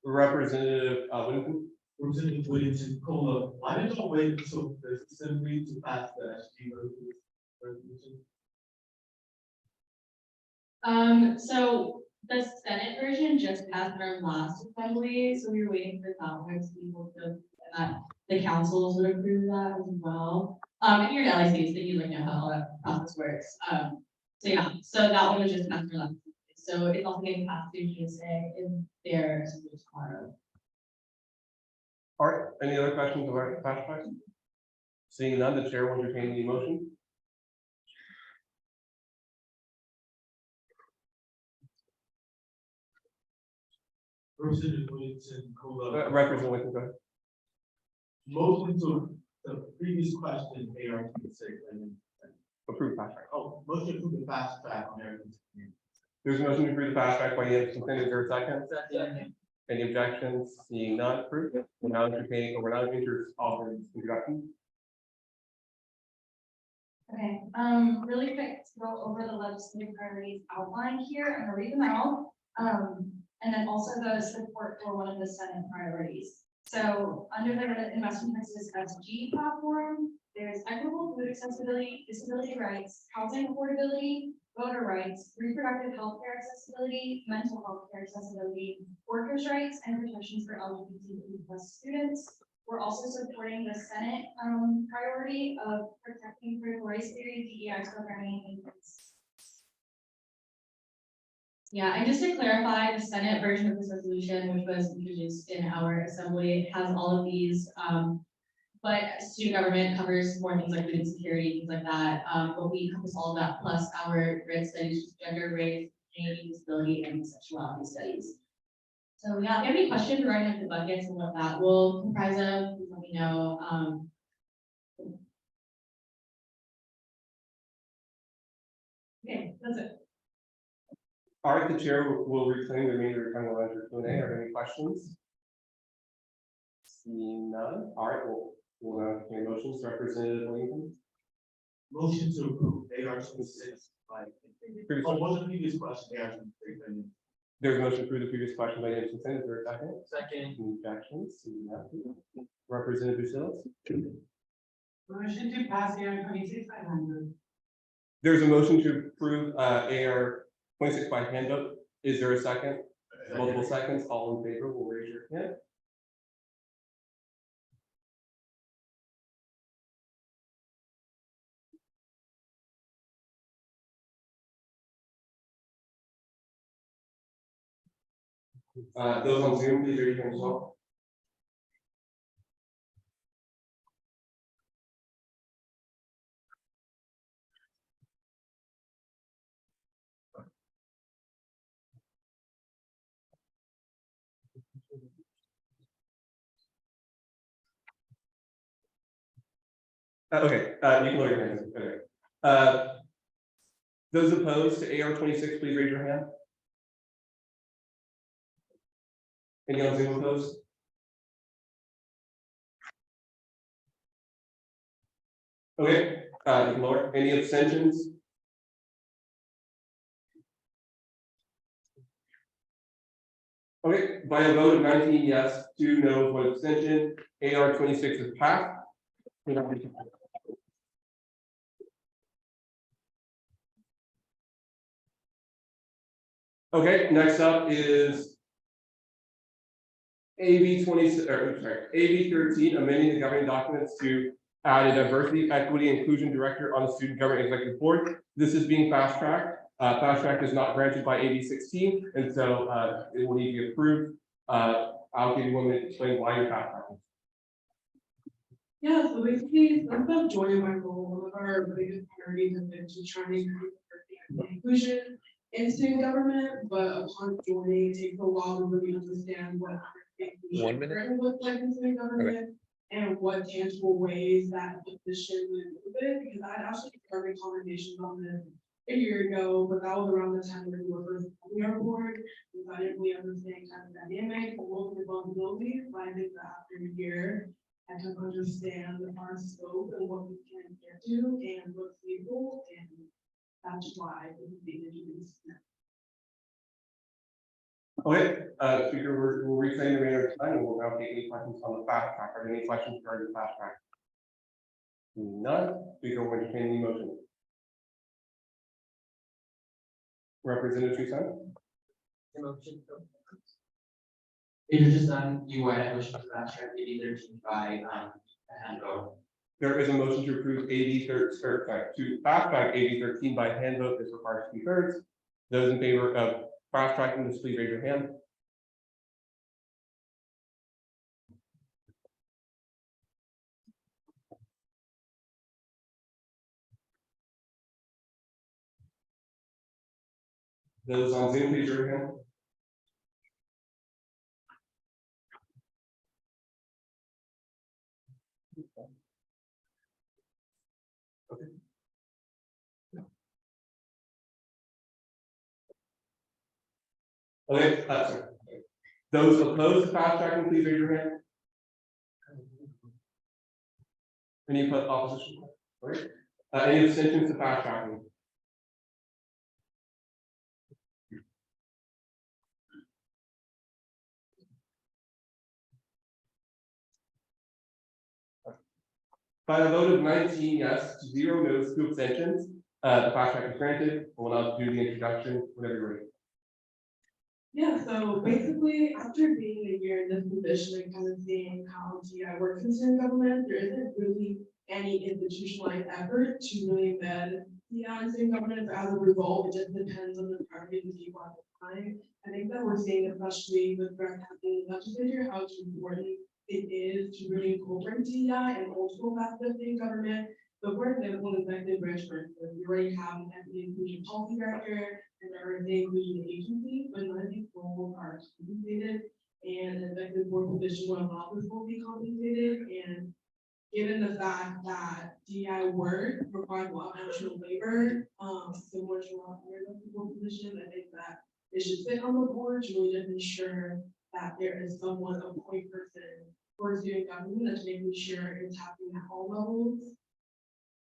Speaker 1: Representative Whittington?
Speaker 13: Representative Williamson Cola, why did you wait until the assembly to pass the SG resolution?
Speaker 14: So the Senate version just passed our last assembly, so we were waiting for that one to be able to, the councils would approve that as well. And you're an LIC, so you know how all that process works. So yeah, so that one was just passed our last. So it's also getting passed through GSA in their assembly tomorrow.
Speaker 1: All right, any other questions about the fast track? Seeing none, the chair will entertain the motion.
Speaker 13: Representative Williamson Cola.
Speaker 1: Representative Whittington, go ahead.
Speaker 13: Motion to the previous question, AR 26, and then.
Speaker 1: Approve fast track.
Speaker 13: Oh, motion to the fast track on AR 26.
Speaker 1: There's a motion to approve the fast track by Yancey, is there a second?
Speaker 2: Second.
Speaker 1: Any objections? Seeing none, approved. We're now entertaining, or we're now offering introduction.
Speaker 14: Okay, really quick to go over the legislative priorities outlined here. I'm gonna read them out. And then also the support for one of the Senate priorities. So under the Investment Texas SG platform, there's equitable food accessibility, disability rights, housing affordability, voter rights, reproductive health care accessibility, mental health care accessibility, workers' rights, and protections for LGBTQ+ students. We're also supporting the Senate priority of protecting critical race theory, DEI programming, and infants. Yeah, and just to clarify, the Senate version of this resolution, which was introduced in our assembly, has all of these. But student government covers more things like food insecurity, things like that. But we encompass all of that plus our grid studies, gender, race, age, disability, and sexuality studies. So yeah, if you have any questions regarding like the buckets and what that will comprise of, please let me know. Okay, that's it.
Speaker 1: All right, the chair will reclaim the remainder of time to answer Q&A. Are there any questions? Seeing none. All right, we'll now entertain motions. Representative Williamson.
Speaker 13: Motion to approve AR 26 by. Oh, what's the previous question? AR 26.
Speaker 1: There's a motion to approve the previous question by Anderson, is there a second?
Speaker 2: Second.
Speaker 1: Any objections? Seeing none. Representative Sills?
Speaker 6: Motion to pass AR 26 by hand.
Speaker 1: There's a motion to approve AR 26 by hand vote. Is there a second? Multiple seconds, all in favor will raise your hand. Those on Zoom, please raise your hand as well. Okay, you can lower your hands. Okay. Those opposed to AR 26, please raise your hand. Any on Zoom opposed? Okay, you can lower. Any abstentions? Okay, by a vote of 19 yes, 2 no, 1 abstention, AR 26 is passed. Okay, next up is AB 13, amending the governing documents to add a diversity, equity, and inclusion director on the student government executive board. This is being fast tracked. Fast track is not granted by AB 16, and so it will need to be approved. I'll give you 1 minute to explain why you're fast tracking.
Speaker 10: Yeah, so basically, since I've joined my role, one of our biggest priorities has been to try to increase diversity and inclusion in student government, but upon joining, it takes a while to really understand what
Speaker 7: 1 minute
Speaker 10: currently looks like in student government and what tangible ways that position would move it, because I'd actually started conversations on this a year ago, but that was around the time when we were first on our board, because I didn't really understand kind of dynamic and what responsibilities, but I think that after a year, I can understand our scope and what we can get to and what's legal, and that's why it would be introduced.
Speaker 1: Okay, speaker, we'll reclaim the remainder of time and we'll now take any questions on the fast track. Are there any questions regarding the fast track? None. Speaker will entertain the motion. Representative Tucson?
Speaker 2: Motion. It is just on UI motion to fast track AB 13 by hand vote.
Speaker 1: There is a motion to approve AB 13, to fast track AB 13 by hand vote. This requires 2/3. Those in favor of fast tracking this, please raise your hand. Those on Zoom, please raise your hand. Okay, sorry. Those opposed to fast tracking, please raise your hand. Any opposition? Right. Any abstentions to fast tracking? By a vote of 19 yes, 0 no's, 2 abstentions, the fast track is granted. We'll now do the introduction whenever you're ready.
Speaker 10: Yeah, so basically, after being a year in this position and kind of seeing how GI works in student government, there isn't really any institutionalized effort to really embed GI in student government. So as a result, it just depends on the priorities of people at the time. I think that we're seeing, especially with direct happening in the legislature, how important it is to really incorporate GI and multiple facets of student government. So for example, in executive branch, for instance, we already have an equity inclusion policy director and everything inclusion agency, but none of these roles are compensated, and the executive board position will allow this will be compensated. And given the fact that DI work requires a lot of emotional labor, similar to our executive board position, I think that it should sit on the board to really just ensure that there is someone, a point person for student government that's making sure it's happening at all levels.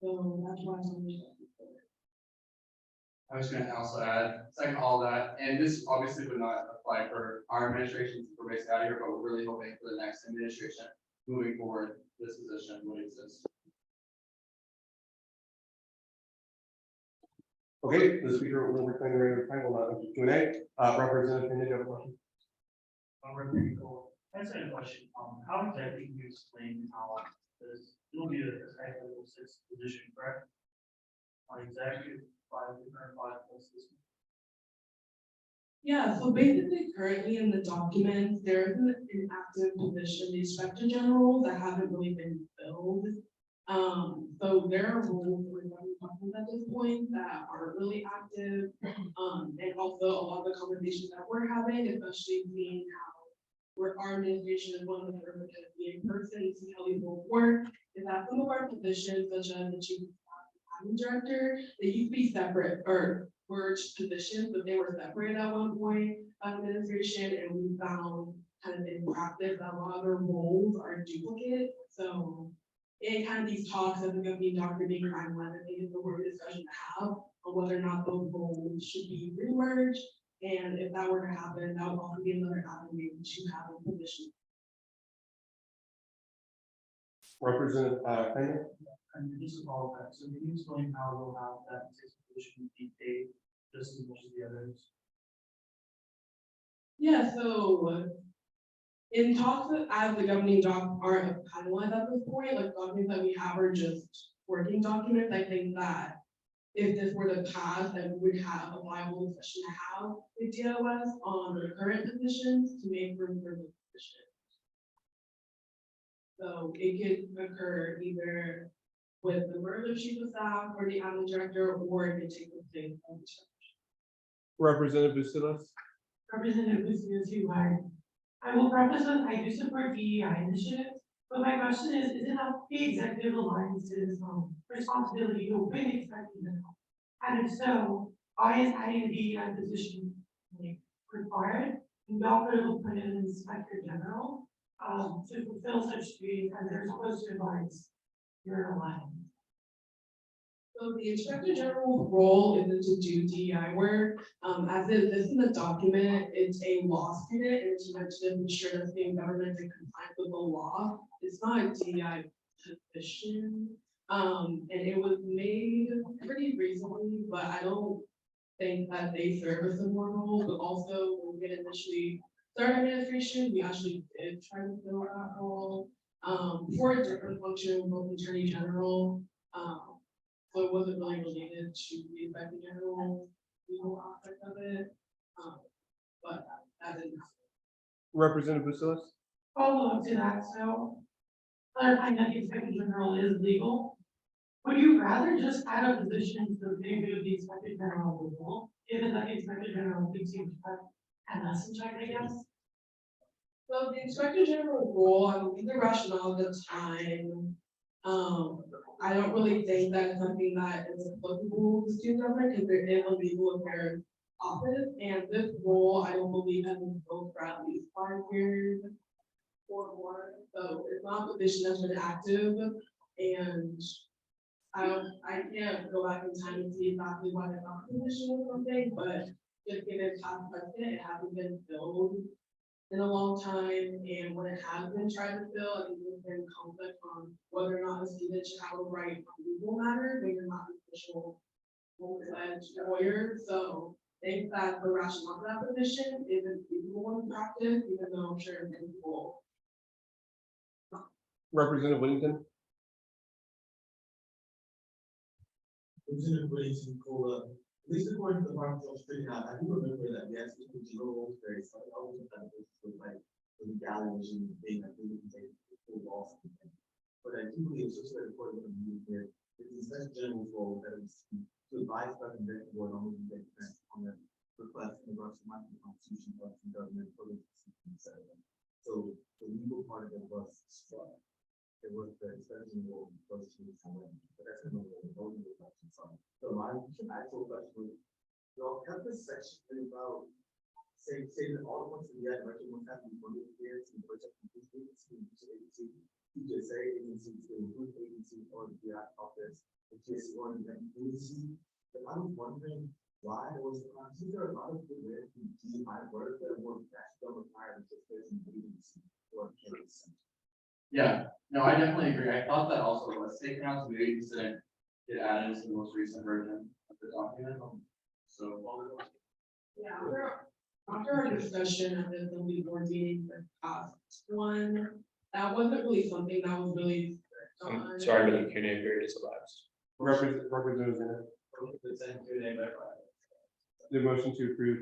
Speaker 10: So that's why I'm
Speaker 4: I was gonna also add, second all that, and this obviously would not apply for our administration, since we're based out of here, but we're really hoping for the next administration moving forward, this position would exist.
Speaker 1: Okay, the speaker will return the regular time, will not enter Q&A. Representative Kennedy, you have a question?
Speaker 8: I just had a question, how exactly can you explain how this, it'll be a type of six position, correct? Exactly, five plus this.
Speaker 10: Yeah, so basically currently in the documents, there isn't an active position, the inspector general that haven't really been filled. So there are roles we're talking at this point that aren't really active. And also a lot of the conversations that we're having, especially seeing how our administration is one of the first to be in person, see how these roles work, is that some of our positions, such as the chief admin director, they used to be separate or merged positions, but they were separated at one point by administration, and we found kind of in practice that a lot of their roles are duplicate. So in kind of these talks that the governing doctor being finalized, I think is the word discussion to have on whether or not those roles should be remerged. And if that were to happen, that would also be another avenue to have a position.
Speaker 1: Representative Kennedy?
Speaker 8: And just to follow that, so can you explain how they'll have that six position be paid just as much as the others?
Speaker 10: Yeah, so in talks as the governing doc aren't finalized at this point, like documents that we have are just working documents. I think that if this were to pass, then we would have a viable discussion to have with DOS on the current positions to make room for the position. So it could occur either with the merge of chief of staff or the admin director, or it could take the place of the church.
Speaker 1: Representative Bustillos?
Speaker 6: Representative Bustos, who I will preface with, I do support DEI initiatives, but my question is it up the executive alliance's responsibility to open expecting them? And if so, why is adding a DEI position required? And we also put in an inspector general to fulfill such duties as they're supposed to advise your alliance.
Speaker 10: So the inspector general's role isn't to do DEI work. As it is in the document, it's a law student and it's meant to ensure that the government is compliant with the law. It's not a DEI position. And it was made pretty recently, but I don't think that they serve a similar role. But also when we initially started administration, we actually did try to fill that role for a different function, both attorney general. So it wasn't really related to the inspector general legal aspect of it. But that didn't happen.
Speaker 1: Representative Bustillos?
Speaker 6: Follow up to that, so clarifying that the inspector general is legal. Would you rather just add a position to the name of the inspector general role, given that the inspector general thinks you have MS in check, I guess?
Speaker 10: So the inspector general role, I believe the rationale at the time, I don't really think that it's something that is applicable to student government because there is a legal affairs office, and this role I don't believe has been filled for at least 5 years or more. So it's not a position that's been active, and I can't go back in time and see exactly why it's not a position or something, but just given past precedent, it hasn't been filled in a long time, and when it has been tried to fill, I think there's been conflict on whether or not a student should have a right on legal matters when you're not an official full-fledged lawyer. So I think that the rationale for that position isn't feasible in practice, even though I'm sure many people.
Speaker 1: Representative Whittington?
Speaker 13: Representative Whittington, Cola. At least according to the Department of Street now, I do remember that we actually put zero rules very slightly. I always thought this was like the legality thing that we can take the full law. But I do believe it's just very important to me here. It's the inspector general's role that is to advise the convention board on the request in regards to my constitution, of the government, etc. So the legal part of it was struck. It was the inspector general was to but that's another voting question. So my actual question was, y'all have this section about say that all the ones that we had record ones have to be funded here to protect the agency, UTSA agency, to include agency or the office, the GSC or the agency. But I was wondering, why was it, since there are a lot of good ways to do my work that were actually don't require the person meetings or case.
Speaker 4: Yeah, no, I definitely agree. I thought that also was taken out, so maybe just didn't get added to the most recent version of the document. So.
Speaker 10: Yeah, after our discussion at the zoning board meeting, the past one, that wasn't really something that was really.
Speaker 7: Sorry, but the Q&A period is elapsed.
Speaker 1: Representative Zinner, the motion to approve,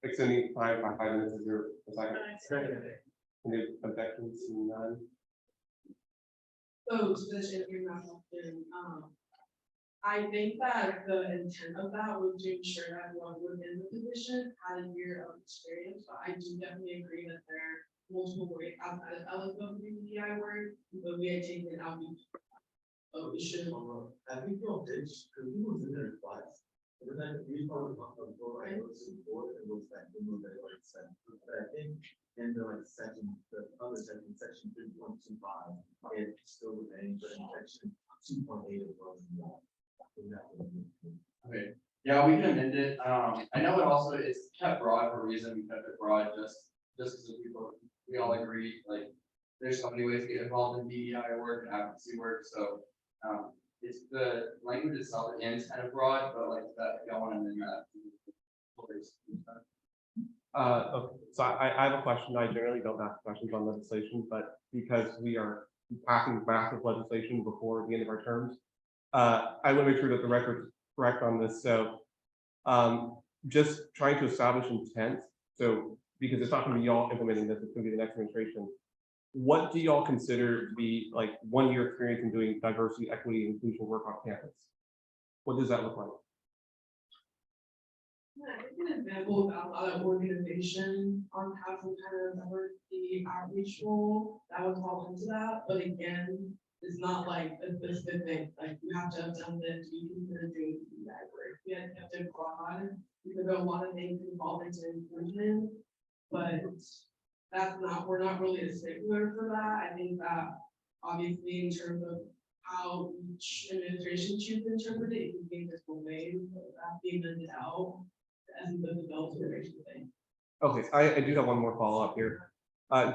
Speaker 1: extending time by 5 minutes, is there a second? Any objections? None.
Speaker 10: So to finish answering that question, I think that the intent of that was to ensure that everyone within the position had a year of experience, but I do definitely agree that there are multiple ways outside of eligibility DI work, but we had taken it out. We should.
Speaker 13: I think you'll ditch, because we was in there twice. But then we probably talked about before, I was in board, it was like, we moved it like said, but I think in the like section, the other section, section 3.25, it still remains, but in section 2.8 it wasn't.
Speaker 4: Okay, yeah, we can amend it. I know it also is kept broad for a reason. We kept it broad just because of people, we all agree, like, there's so many ways to get involved in DEI work and advocacy work, so it's the language itself ends kind of broad, but like that, I don't want to amend that.
Speaker 1: Okay, so I have a question. I generally don't ask questions on legislation, but because we are passing massive legislation before the end of our terms, I want to make sure that the record's correct on this. So just trying to establish intent. So because it's not going to be y'all implementing this, it's going to be the next administration. What do y'all consider to be like 1 year experience in doing diversity, equity, and inclusion work on campus? What does that look like?
Speaker 10: Yeah, I think an example of a lot of organization have some kind of diversity outreach role that would fall into that, but again, it's not like a specific, like you have to have done this, you can doing that work. You have to broad, because there are a lot of things involved into inclusion, but that's not, we're not really a stickler for that. I think that obviously in terms of how each administration chooses to interpret it, it can be different ways, but that being amended out as the development generation thing.
Speaker 1: Okay, I do have one more follow-up here.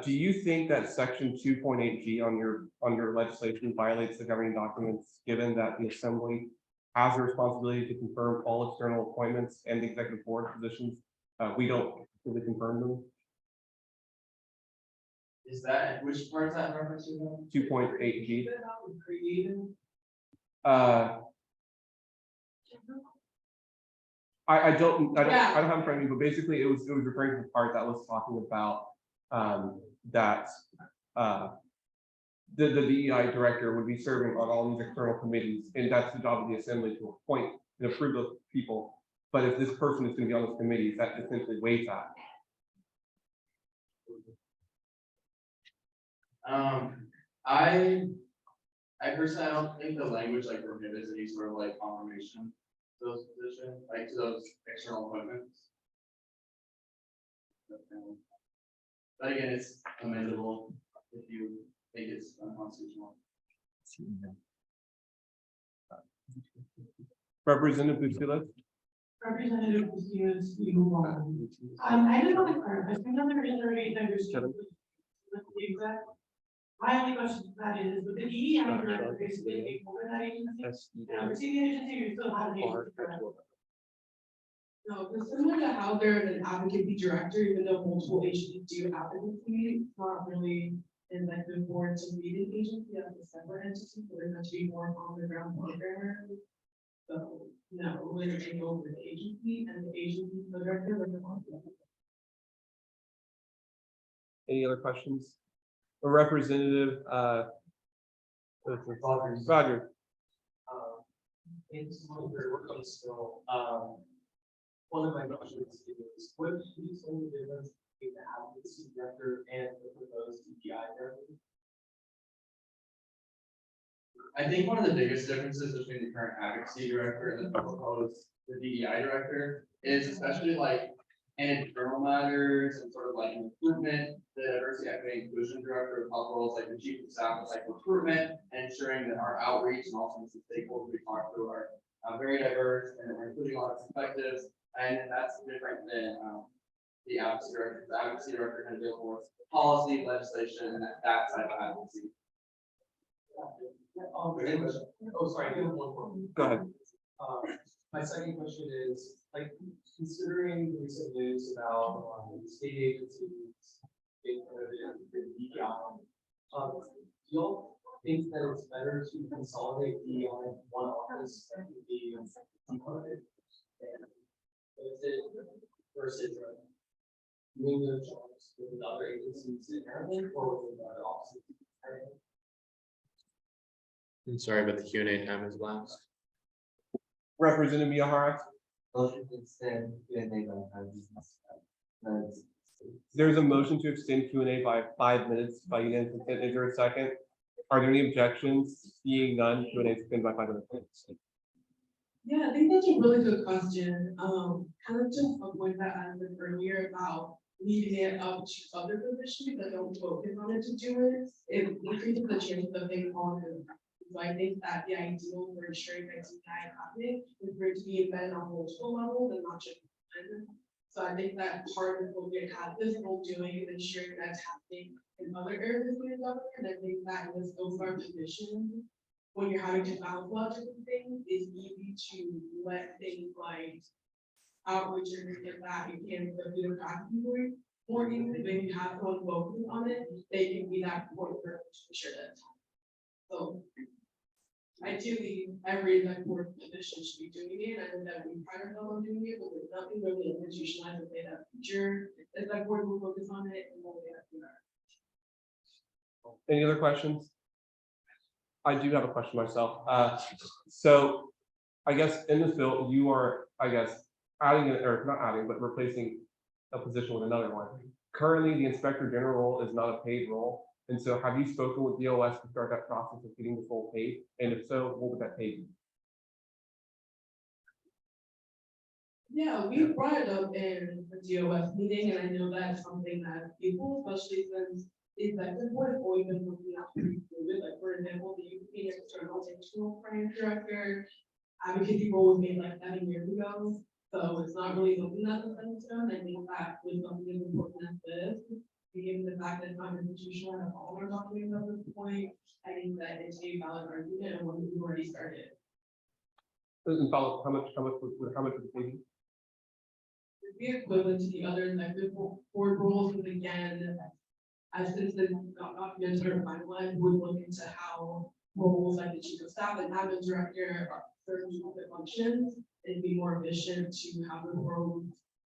Speaker 1: Do you think that section 2.8G on your legislation violates the governing documents, given that the assembly has the responsibility to confirm all external appointments and the executive board positions? We don't really confirm them.
Speaker 4: Is that, which part is that in reference to?
Speaker 1: 2.8G. I don't have it in front of me, but basically it was referring to the part that was talking about that the DEI director would be serving on all these external committees, and that's the job of the assembly to appoint and approve those people. But if this person is going to be on those committees, that essentially waives that.
Speaker 4: I personally, I don't think the language like prohibits any sort of like confirmation to those positions, like to those external appointments. But again, it's amendable if you think it's unconstitutional.
Speaker 1: Representative Bustillo.
Speaker 6: Representative Bustillo's, you move on. I just want to clarify, I know there is already diversity. My only question to that is, with the DEI director basically take over that agency, oversee the agency, or still have an agency for that?
Speaker 10: No, it's similar to how they're an advocacy director, even though multiple agencies do advocacy, it's not really an executive board to lead an agency as a separate entity, but they're going to be more on the ground programmer. So, no, we're going to take over the agency and the agency, the director, they're responsible.
Speaker 1: Any other questions? A representative, Roger.
Speaker 2: It's still, one of my questions is, what do you think the difference between the advocacy director and the proposed DEI director?
Speaker 4: I think one of the biggest differences between the current advocacy director and the proposed DEI director is especially like and internal matters and sort of like improvement. The diversity, equity, and inclusion director of health roles, like the chief of staff, is like recruitment and ensuring that our outreach and also the stakeholders we talk to are very diverse and we're including a lot of perspectives. And that's different than the advocacy director. The advocacy director can deal with policy, legislation, and that side of advocacy.
Speaker 2: Oh, sorry, I do have one more.
Speaker 1: Go ahead.
Speaker 2: My second question is, like, considering the recent news about state agencies being promoted in DEI, do y'all think that it's better to consolidate DEI in one office that would be departed? Versus doing those jobs with other agencies inherently or with other offices?
Speaker 7: I'm sorry, but the Q&A time is last.
Speaker 1: Representative Miyahara, there's a motion to extend Q&A by 5 minutes by unanimous consent. Is there a second? Are there any objections? Seeing none, Q&A is extended by 5 minutes.
Speaker 10: Yeah, I think that's a really good question. Kind of just a point that I said earlier about leaving it up to other positions that don't focus on it to do it. It increases the chances of being on it. So I think that the ideal for ensuring that DEI happening is for it to be embedded on multiple levels and not just one. So I think that part of what we have this whole doing is ensuring that's happening in other areas of the government. And I think that in this over position, when you're having to balance a lot of different things, it's easy to let things like outreach and get that you can do the practice more easily. When you have someone focusing on it, they can be that important to ensure that. So ideally, every like board position should be doing it. I know that we pride ourselves on doing it, but there's nothing really institutionalized to say that future is that board will focus on it and we'll get to that.
Speaker 1: Any other questions? I do have a question myself. So I guess in this bill, you are, I guess, adding it, or not adding, but replacing a position with another one. Currently, the inspector general role is not a paid role. And so have you spoken with DOS to start that process of getting this role paid? And if so, what would that pay be?
Speaker 10: Yeah, we brought it up in the DOS meeting, and I know that's something that people, especially since the executive board, have always been looking out for it. Like, for example, the UTSG external finance director advocacy role was made like 7 years ago. So it's not really something that's a set in stone. I think that was something as important as this, given the fact that it's not institutional and all our documents at this point. I think that it's a valid argument and one we've already started.
Speaker 1: And follow, how much would it pay?
Speaker 10: It'd be equivalent to the other executive board roles, and again, as since the documents are finalized, would look into how roles like the chief of staff and admin director are certain other functions. It'd be more efficient to have the roles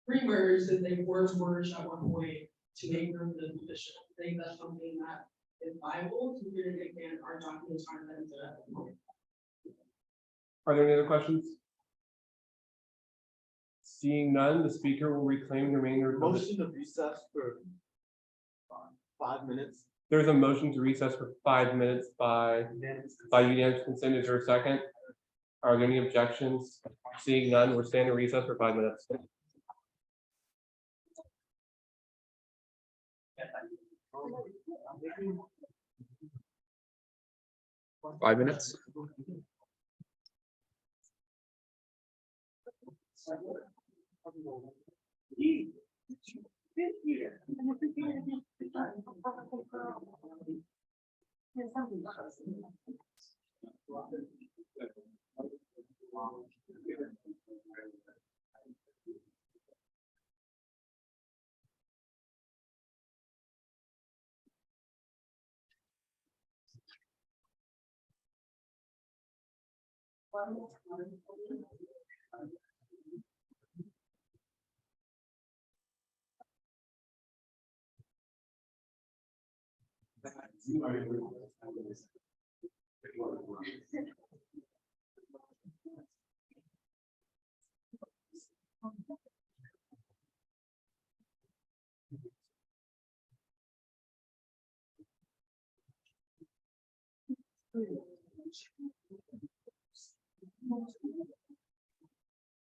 Speaker 10: re-merged as they were merged at one point to make room for the position. I think that's something that is viable to really again our documents aren't that into that point.
Speaker 1: Are there any other questions? Seeing none, the speaker will reclaim the remainder.
Speaker 13: Motion to recess for 5 minutes.
Speaker 1: There's a motion to recess for 5 minutes by unanimous consent. Is there a second? Are there any objections? Seeing none, we're standing recess for 5 minutes.
Speaker 7: Five minutes.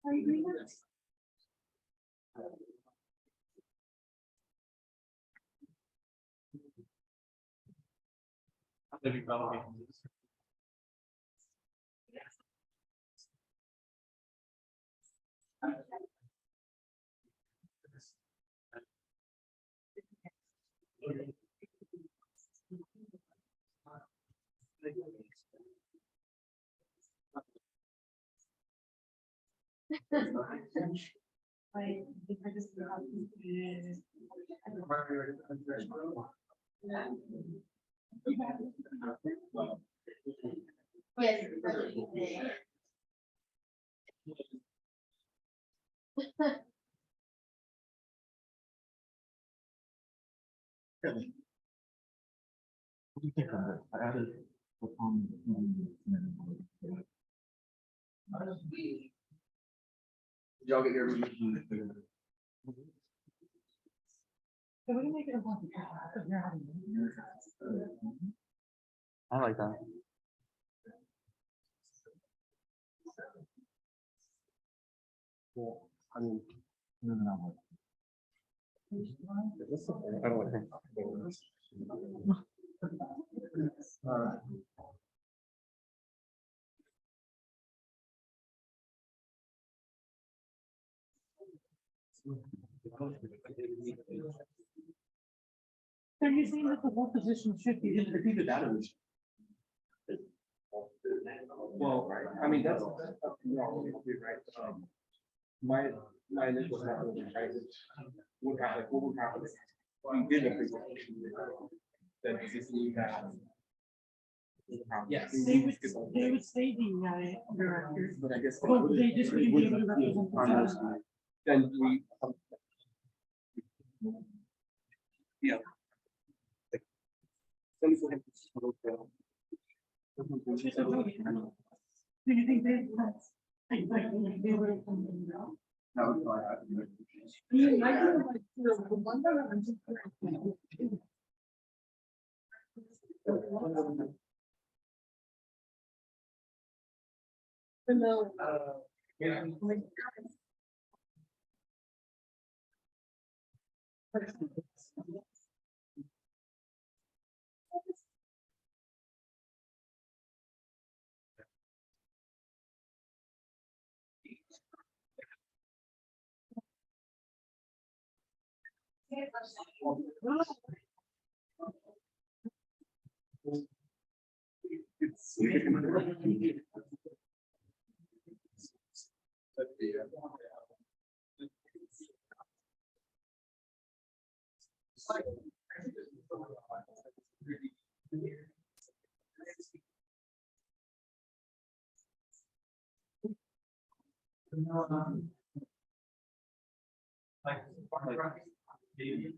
Speaker 6: Are you doing that?
Speaker 9: Living felony.
Speaker 12: Yes. That's what you say.
Speaker 13: What do you think of it? I added the
Speaker 4: Did y'all get your?
Speaker 6: So we can make it a one.
Speaker 13: I like that. Well, I mean, no.
Speaker 7: I don't think.
Speaker 6: So you're saying that the whole position should be in
Speaker 13: Repeat that. Well, I mean, that's right. My initial thought was, right, what would happen if we did a presentation that CCE has.
Speaker 9: Yes.
Speaker 6: They would say the director.
Speaker 13: But I guess.
Speaker 6: Well, they just wouldn't be able to represent themselves.
Speaker 13: Then we. Yeah.
Speaker 6: Do you think that's exactly they would have come in now?
Speaker 4: That was probably happening.
Speaker 6: Yeah, I feel like the one that I'm just. No.
Speaker 9: Yeah.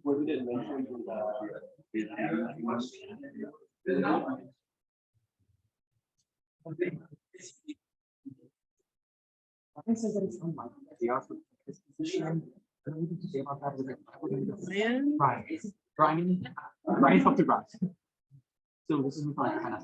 Speaker 13: What we didn't mention.
Speaker 9: Brian talked to Brian. So this is like kind of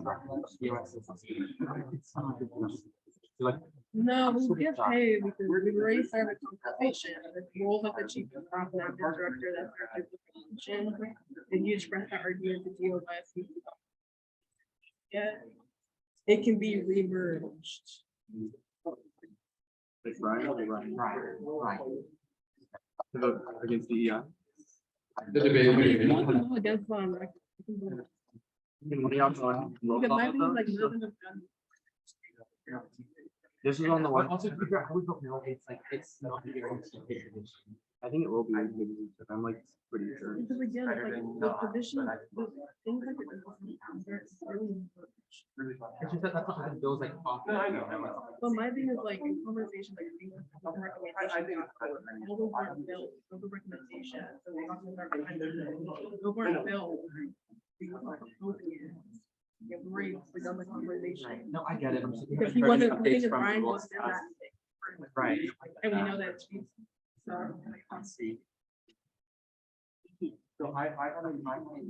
Speaker 9: like.
Speaker 10: No, we get paid because we raise our compensation, the rules of the chief of staff and the director that's our position, and you express that argument to deal with. Yeah, it can be remerged.
Speaker 13: It's Ryan. Against the.
Speaker 4: The debate.
Speaker 10: Against one.
Speaker 13: Because
Speaker 10: my thing is like nothing of done.
Speaker 13: this is on the one.
Speaker 9: Also, figure out how we don't know, it's like, it's not.
Speaker 13: I think it will be. I'm like pretty sure.
Speaker 10: Because again, like the position, the things like it's really important.
Speaker 9: It's just that that's not what those like.
Speaker 10: But my thing is like in conversation, like things like recommendation. Those weren't built, those were recommendations, so they also start behind those weren't built. Get briefs, we done the conversation.
Speaker 9: No, I get it. I'm just-
Speaker 10: Because he wasn't, the thing is Brian wasn't in that.
Speaker 9: Right.
Speaker 10: And we know that. So.
Speaker 9: So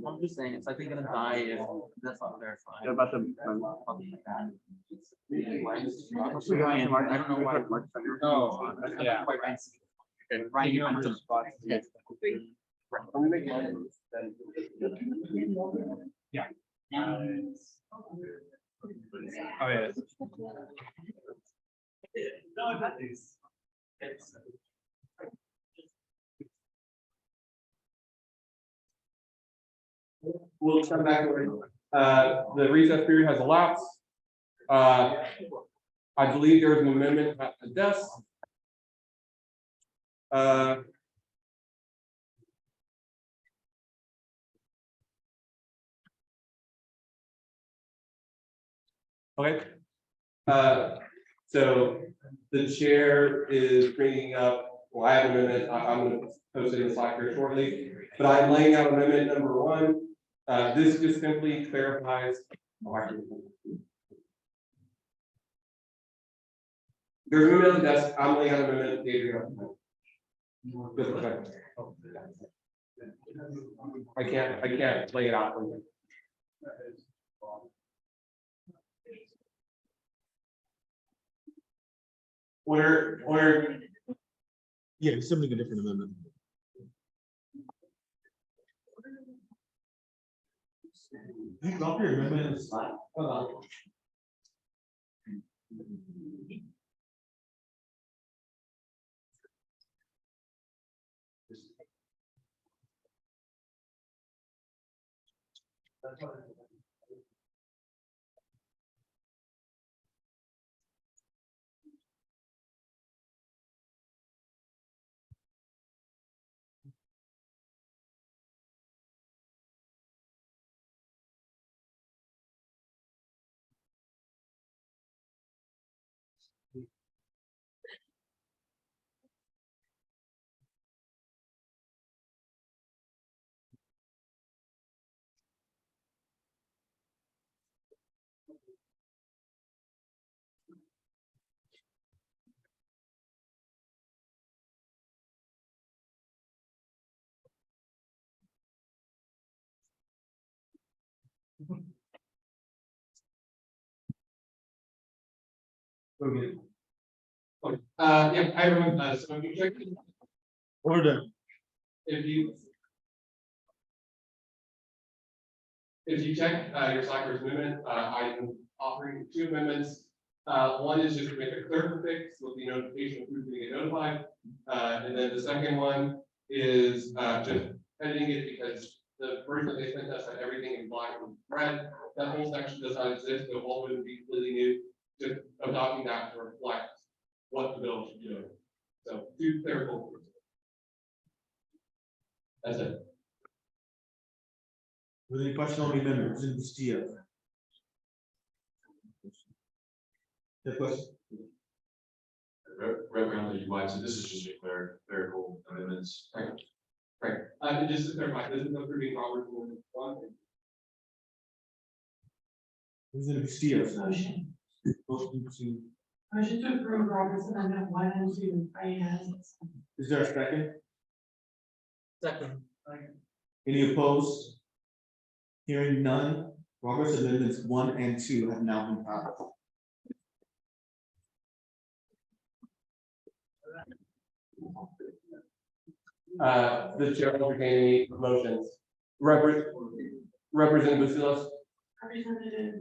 Speaker 9: I'm just saying, it's like they're gonna die if that's not verified.
Speaker 13: Yeah, about the.
Speaker 9: I don't know why.
Speaker 7: Oh, yeah.
Speaker 9: Ryan, you have to.
Speaker 13: I'm gonna make mine.
Speaker 9: Yeah.
Speaker 7: Oh, yeah.
Speaker 1: We'll come back. The recess period has elapsed. I believe there was an amendment at the desk. Okay. So the chair is bringing up, well, I have an amendment, I'm going to post it in the Slack here shortly, but I'm laying out amendment number 1. This just simply clarifies. There's an amendment on the desk, I'm laying out amendment. I can't lay it out for you. Order.
Speaker 13: Yeah, it's something a different amendment. You drop your amendment in the slide.
Speaker 1: Okay. Yeah, I remember, so if you check.
Speaker 13: Order.
Speaker 1: If you check your Slackers amendment, I'm offering 2 amendments. One is just to make a clear fix with the notification of who's going to get notified. And then the second one is just editing it because the version that they sent us had everything in black and red. That whole section does not exist, so all would be completely new. Just adopting that to reflect what the bill should do. So 2 clerical. That's it.
Speaker 13: With any question on the amendment, President Castillo? The question?
Speaker 5: Reverend, you might, so this is just a clerical amendments.
Speaker 1: Right. And just to clarify, this is approving Robert's amendment 1.
Speaker 13: President Castillo.
Speaker 6: Motion.
Speaker 13: Motion to.
Speaker 6: Motion to approve Robert's amendment 1 and 2 by unanimous.
Speaker 13: Is there a second?
Speaker 2: Second.
Speaker 13: Any opposed? Hearing none, Robert's amendments 1 and 2 have now been passed.
Speaker 1: The chair will entertain any motions. Representative Bucilos.
Speaker 6: Representative,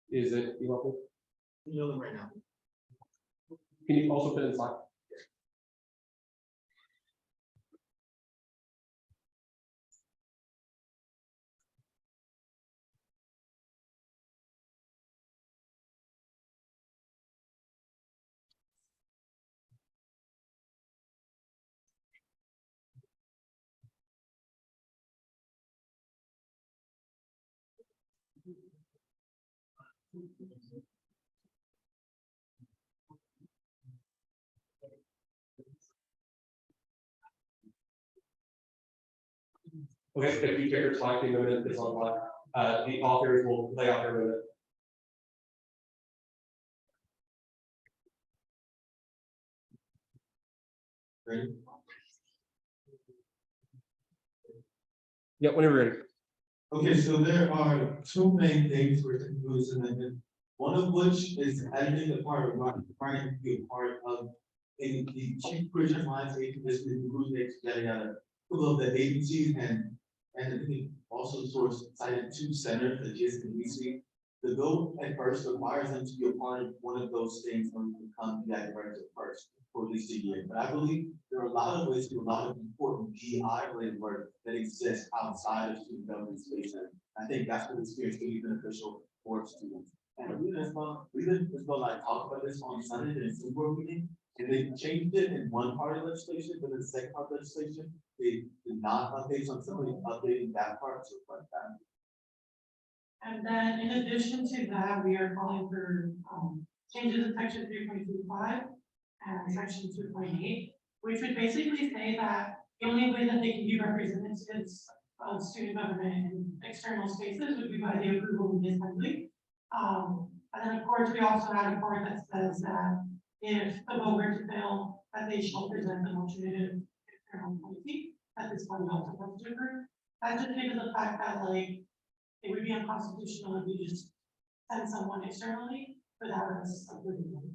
Speaker 1: Is it you want to?
Speaker 13: You know them right now.
Speaker 1: Can you also put in Slack? Okay, if you check your Slack, the amendment is online. The authors will lay out their amendment. Ready? Yeah, whenever you're ready.
Speaker 13: Okay, so there are 2 main things for the proposed amendment. One of which is editing the part of requiring to be a part of in the chief Christian lines, a condition, yada yada. of the agencies and I think also sort of cited two centers, the GIS and UC. The bill at first requires them to be a part of one of those things when they become the director first, for at least a year. But I believe there are a lot of ways to do a lot of important DI related work that exists outside of student government spaces. I think that's what experience can be beneficial for students. And we as well like talk about this on Sunday in a school board meeting, and they changed it in one part of legislation, but in the second part of legislation, they did not update on somebody updating that part to reflect that.
Speaker 6: And then in addition to that, we are calling for changes in section 3.25 and section 2.8, which would basically say that the only way that they can be representatives of student government in external spaces would be by the approval of the assembly. And then of course, we also had a part that says that if the vote were to fail, that they shall present the motion in external policy, that this body also wants to approve. That's just because of the fact that like, it would be unconstitutional if we just send someone externally without us approving them.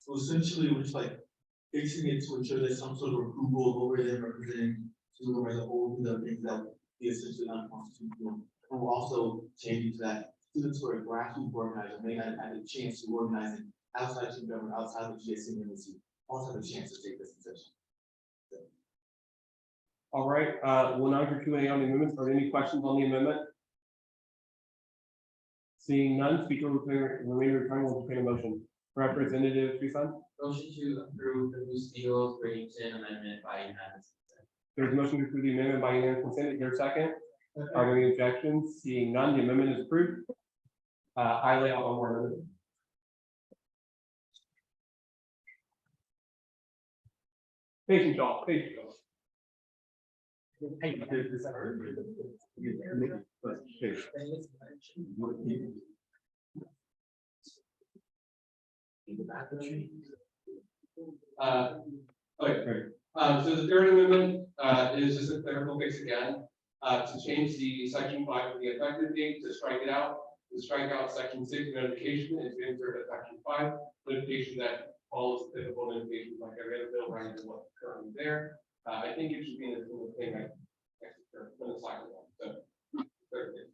Speaker 13: So essentially, we're just like fixing it to ensure there's some sort of approval over them representing student as a whole, the things that would be essentially unconstitutional. And we're also changing to that students who are grassroots organizers may not have had a chance to organize outside student government, outside the GSC and MSC, also have a chance to take this session.
Speaker 1: All right, we'll now do Q&A on the amendments. Are there any questions on the amendment? Seeing none, speaker will remainder time will entertain a motion. Representative Tucson?
Speaker 4: Motion to approve the Bustillo-Bridgeton amendment by unanimous consent.
Speaker 1: There's a motion to approve the amendment by unanimous consent. Is there a second? Are there any objections? Seeing none, the amendment is approved. I lay out one more amendment. Patient y'all, patient y'all.
Speaker 5: Okay, so the third amendment is just a clerical fix again, to change the section 5 of the effective date, to strike it out, to strike out section 6 notification, and to insert a section 5 notification that follows typical notifications like every other bill rather than what's currently there. I think it should be in a single thing like when it's like so. Third thing.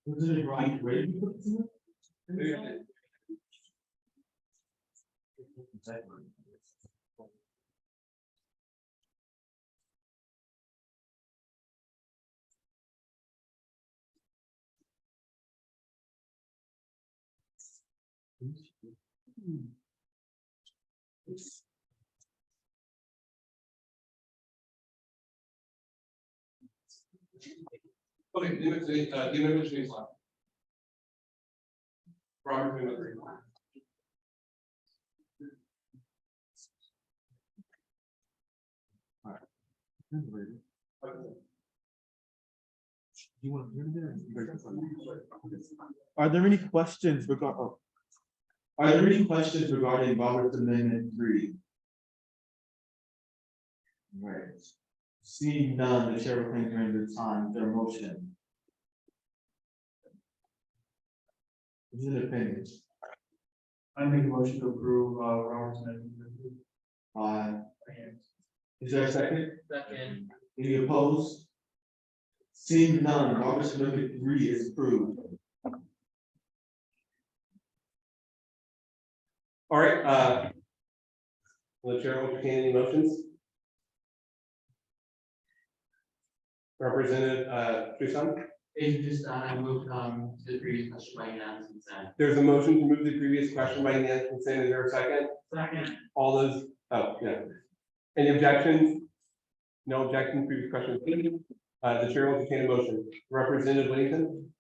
Speaker 13: Was it right? Ready?
Speaker 5: Okay, the amendment should be slide. Robert, amendment 3.
Speaker 13: Are there any questions regarding? Are there any questions regarding Robert's Amendment 3? Right. Seeing none, the chair will claim during the time their motion. Is it opinion?
Speaker 8: I make a motion to approve, Robert's amendment.
Speaker 13: Is there a second?
Speaker 4: Second.
Speaker 13: Any opposed? Seeing none, Robert's Amendment 3 is approved.
Speaker 1: All right, will the chair entertain any motions? Representative Tucson?
Speaker 4: I moved to the previous question by unanimous consent.
Speaker 1: There's a motion to move the previous question by unanimous consent. Is there a second?
Speaker 8: Second.
Speaker 1: All those, oh, yeah. Any objections? No objections, previous question. The chair will entertain a motion. Representative Whittington?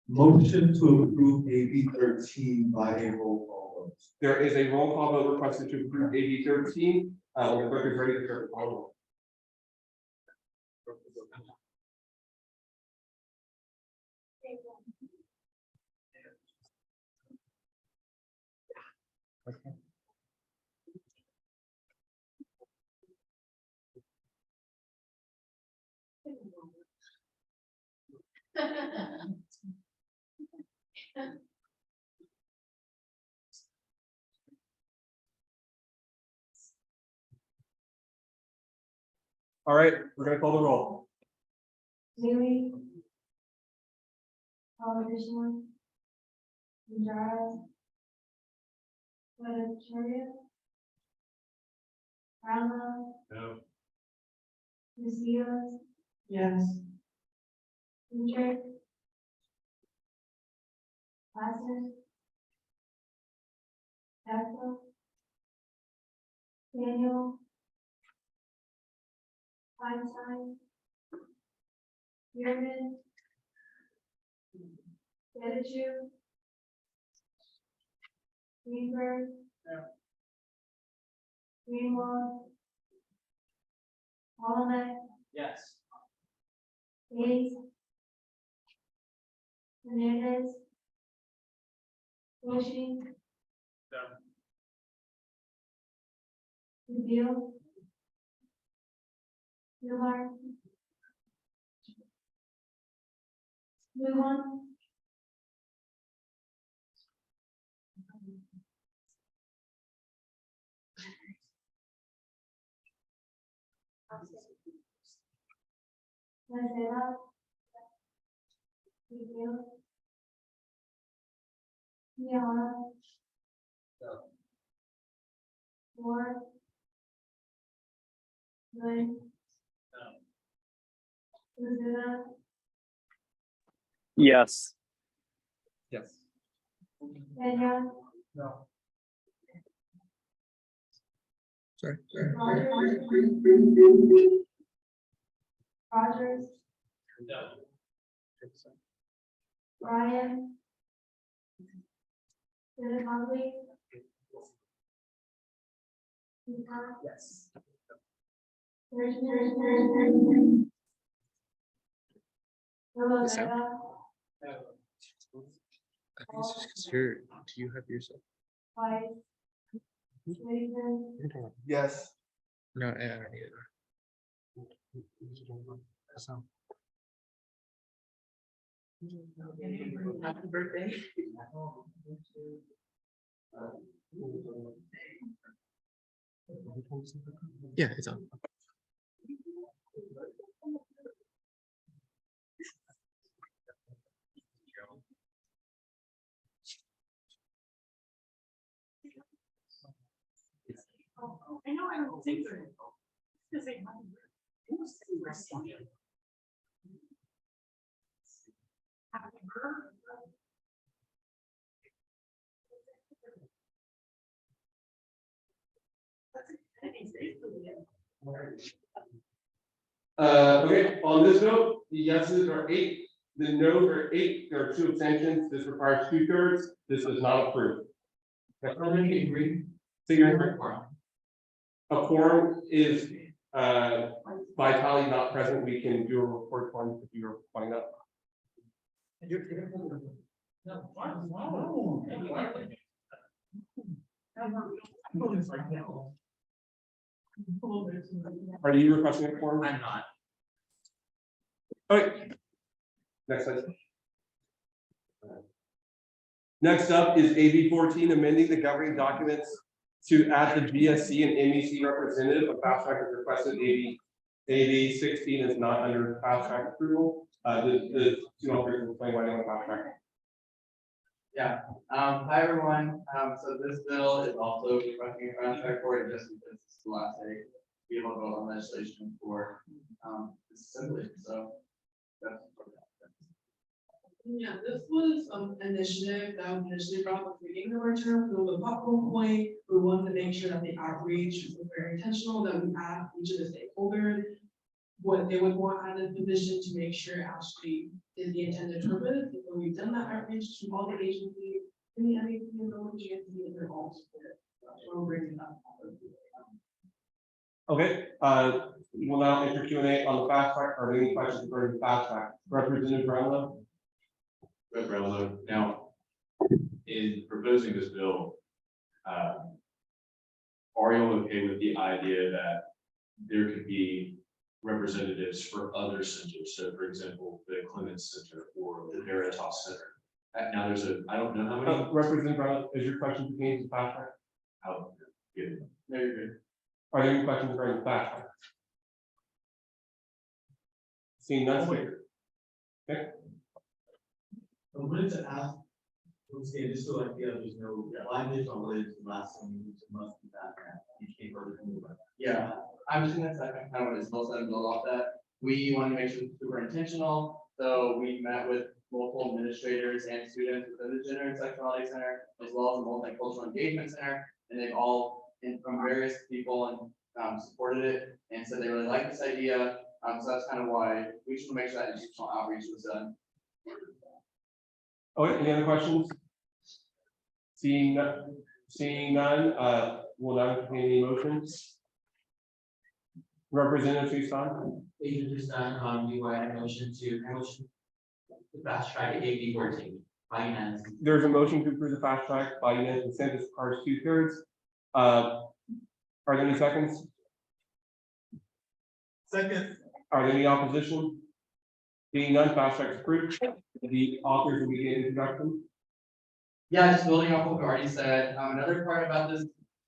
Speaker 13: Motion to approve AB 13 by a roll call vote.
Speaker 1: There is a roll call vote requested to approve AB 13. When the clerk is ready to start the call. All right, we're gonna call the roll.
Speaker 14: Haley. Politician. Andara. Victoria. Rama.
Speaker 5: No.
Speaker 14: Ms. Diaz.
Speaker 6: Yes.
Speaker 14: Kendrick. Bassett. Ethel. Daniel. Einstein. Yearman. Dedichu. Greenberg. Greenwald. Holland.
Speaker 3: Yes.
Speaker 14: Hayes. Hernandez. Bushy. Deal. Newmark. Luan. Marcela. Deal. Liana. Ward. Lynn. Lizetta.
Speaker 7: Yes.
Speaker 1: Yes.
Speaker 14: Daniel.
Speaker 3: No.
Speaker 7: Sorry.
Speaker 14: Rogers. Rogers.
Speaker 3: No.
Speaker 14: Ryan. Dennis Huntley.
Speaker 3: Yes.
Speaker 14: Richmond.
Speaker 7: The sound?
Speaker 14: Vega.
Speaker 7: I think it's just because you're, do you have yourself?
Speaker 14: White. Nathan.
Speaker 1: Yes.
Speaker 7: No, I don't need it. So,
Speaker 10: Happy birthday.
Speaker 7: yeah, it's on.
Speaker 6: I know, I don't think so. Because they might.
Speaker 1: Okay, on this note, the yeses are 8, the noes are 8, there are 2 abstentions, this requires 2/3, this is not approved. So you're a quorum is, by tally not present, we can do a report one if you're pointing up. Are you requesting a quorum?
Speaker 3: I'm not.
Speaker 1: Okay. Next slide. Next up is AB 14, amending the governing documents to add the GSC and MEC representative. A fast track is requested. AB 16 is not under fast track approval. The 2 authors will explain why they want fast track.
Speaker 4: Yeah, hi everyone, so this bill is also requesting a fast track for it, just because it's the last day to be able to vote on legislation for, this assembly, so. That's.
Speaker 10: Yeah, this was initiative that was initially brought up at the beginning of our term, so the popcorn point, we wanted to make sure that the outreach was very intentional, that we asked each of the stakeholders what they would want out of the position to make sure it actually is the intended purpose. And so we've done that outreach to all the agencies in the MEC and the GSC, and they're all supportive. So we're bringing that forward.
Speaker 1: Okay, we'll now enter Q&A on the fast track. Are there any questions for the fast track? Representative Brownlow?
Speaker 5: Now, in proposing this bill, Are you okay with the idea that there could be representatives for other centers? So for example, the Clemens Center or the Veritas Center. Now there's I don't know how many.
Speaker 1: Representative Brown, is your question pertaining to fast track?
Speaker 5: Oh, good.
Speaker 3: No, you're good.
Speaker 1: Are there any questions regarding the fast track? Seeing none, speaker.
Speaker 13: I wanted to ask, once again, just so like, there's no blindness on whether it's the last one, which must be that, you can't further move it.
Speaker 4: Yeah, I'm just gonna second kind of what Isabel said and build off that. We want to make sure it's super intentional, so we met with multiple administrators and students within the Gender and Sexuality Center, as well as the Multicultural Engagement Center, and they've all, from various people and supported it, and said they really like this idea. So that's kind of why we should make sure that institutional outreach was done.
Speaker 1: Okay, any other questions? Seeing none, will not entertain any motions. Representative Tristan,
Speaker 2: Agent Tristan, do I have a motion to fast track AB 14 by unanimous?
Speaker 1: there's a motion to approve the fast track by unanimous consent. This requires 2/3. Are there any seconds?
Speaker 13: Second.
Speaker 1: Are there any opposition? Being none, fast track is approved. The authors will begin introduction.
Speaker 4: Yeah, just building off what we already said, another part about this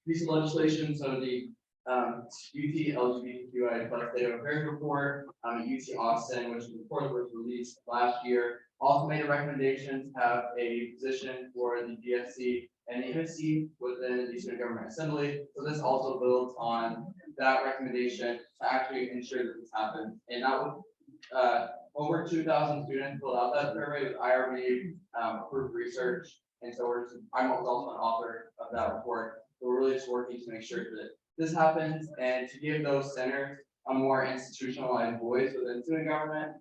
Speaker 4: piece of legislation, so the UT LGBTQI plus data affairs report, UT Austin, which is the report that was released last year, also made a recommendation to have a position for the DFC and the MSC within the Student Government Assembly. So this also builds on that recommendation to actually ensure that this happens. And that was over 2,000 students filled out that survey with IRB approved research. And so I'm also an author of that report. So we're really just working to make sure that this happens and to give those centers a more institutionalized voice within student government,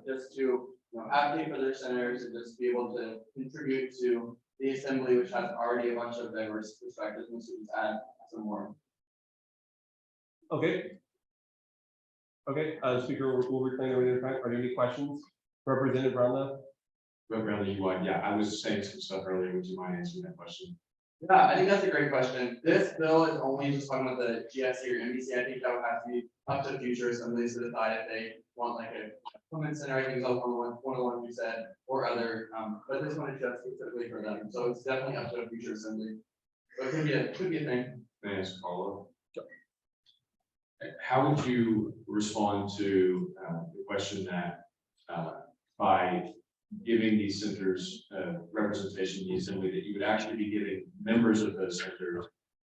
Speaker 4: just to advocate for their centers and just be able to contribute to the assembly, which has already a bunch of diverse perspectives, and students add some more.
Speaker 1: Okay. Okay, speaker will reclaim the time. Are there any questions? Representative Brownlow?
Speaker 5: Representative UI, yeah, I was saying some stuff earlier. Would you mind answering that question?
Speaker 4: Yeah, I think that's a great question. This bill is only just talking about the GSC or MBC. I think that would have to be up to future assemblies to decide if they want like a comment center. I think it's one of the ones you said, or other, but this one is just specifically for them. So it's definitely up to a future assembly. But it could be a thing.
Speaker 5: May I ask a follow-up? How would you respond to the question that by giving these centers representation in the assembly, that you would actually be giving members of those centers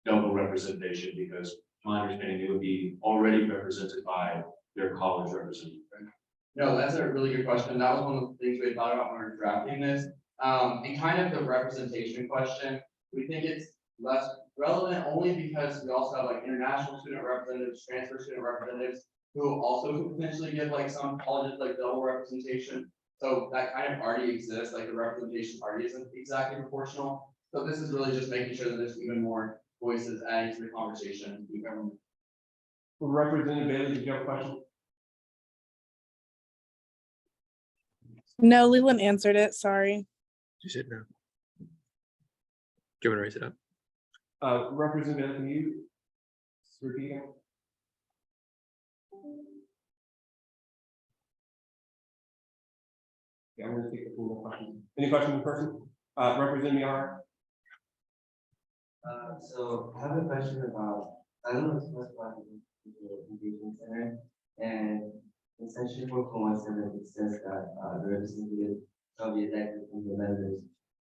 Speaker 5: double representation, because my understanding it would be already represented by their college representative?
Speaker 4: No, that's a really good question. That was one of the things we had thought about when we were drafting this. And kind of the representation question, we think it's less relevant only because we also have like international student representatives, transfer student representatives, who also could potentially give like some colleges like double representation. So that kind of already exists, like the representation already isn't exactly proportional. So this is really just making sure that there's even more voices adding to the conversation in government.
Speaker 1: Representative Bailey, did you have a question?
Speaker 15: No, Leland answered it, sorry.
Speaker 7: You said no. Do you want to raise it up?
Speaker 1: Representative Bailey, can you repeat it? Yeah, I'm gonna take a few more questions. Any questions in person? Representative Yara?
Speaker 16: So I have a question about, I don't know if it's about the engagement center, and in section 4.17, it says that the representative shall be elected from the members.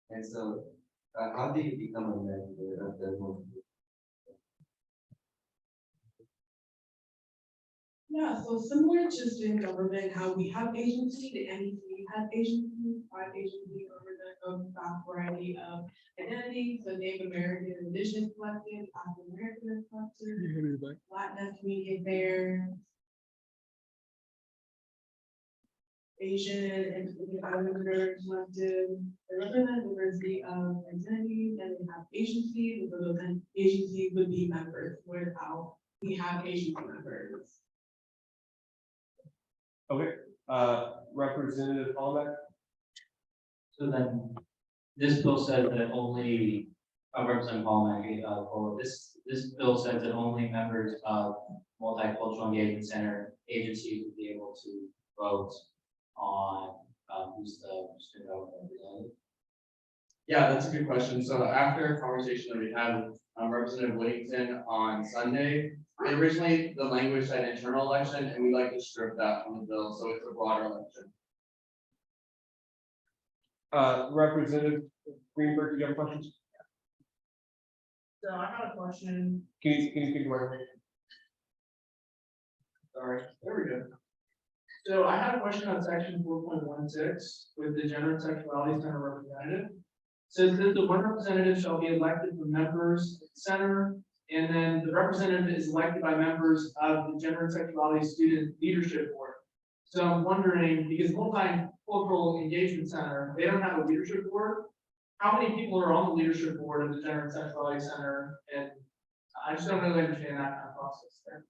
Speaker 16: And so how do you become a member of the movement?
Speaker 10: Yeah, so similar to student government, how we have agency, the NEC has agency, five agency over the vast variety of identity, so Native American and Indigenous collective, African American collective, Latinx community affairs, Asian and Pacific Islander collective, they represent diversity of identities, and they have agencies, and so those agencies would be members, without we have agency members.
Speaker 1: Okay, Representative Hollenbeck?
Speaker 9: So then, this bill says that only
Speaker 8: Representative Hall, this bill says that only members of Multicultural Engagement Center agencies will be able to vote on, who's the student government representative.
Speaker 4: Yeah, that's a good question. So after a conversation that we had with Representative Whittington on Sunday, originally the language said internal election, and we like to strip that from the bill, so it's a broader election.
Speaker 1: Representative Greenberg, do you have questions?
Speaker 3: So I had a question.
Speaker 1: Can you speak more?
Speaker 3: Sorry, there we go. So I had a question on section 4.16 with the gender and sexuality center representative. Says that the one representative shall be elected from members of the center, and then the representative is elected by members of the gender and sexuality student leadership board. So I'm wondering, because Multicultural Engagement Center, they don't have a leadership board. How many people are on the leadership board of the gender and sexuality center? And I just don't really understand that kind of process there.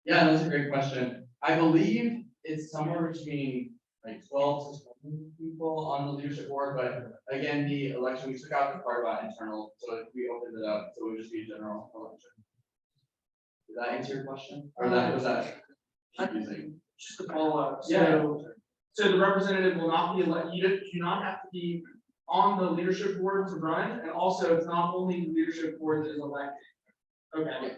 Speaker 4: Yeah, that's a great question. I believe it's somewhere between like 12 to 20 people on the leadership board, but again, the election, we took out the part about internal, so we opened it up, so it would just be a general election. Did that answer your question? Or that was that confusing?
Speaker 3: Just to follow up.
Speaker 4: Yeah.
Speaker 3: So the representative will not be elected, you do not have to be on the leadership board to run, and also it's not only the leadership board that is elected. Okay.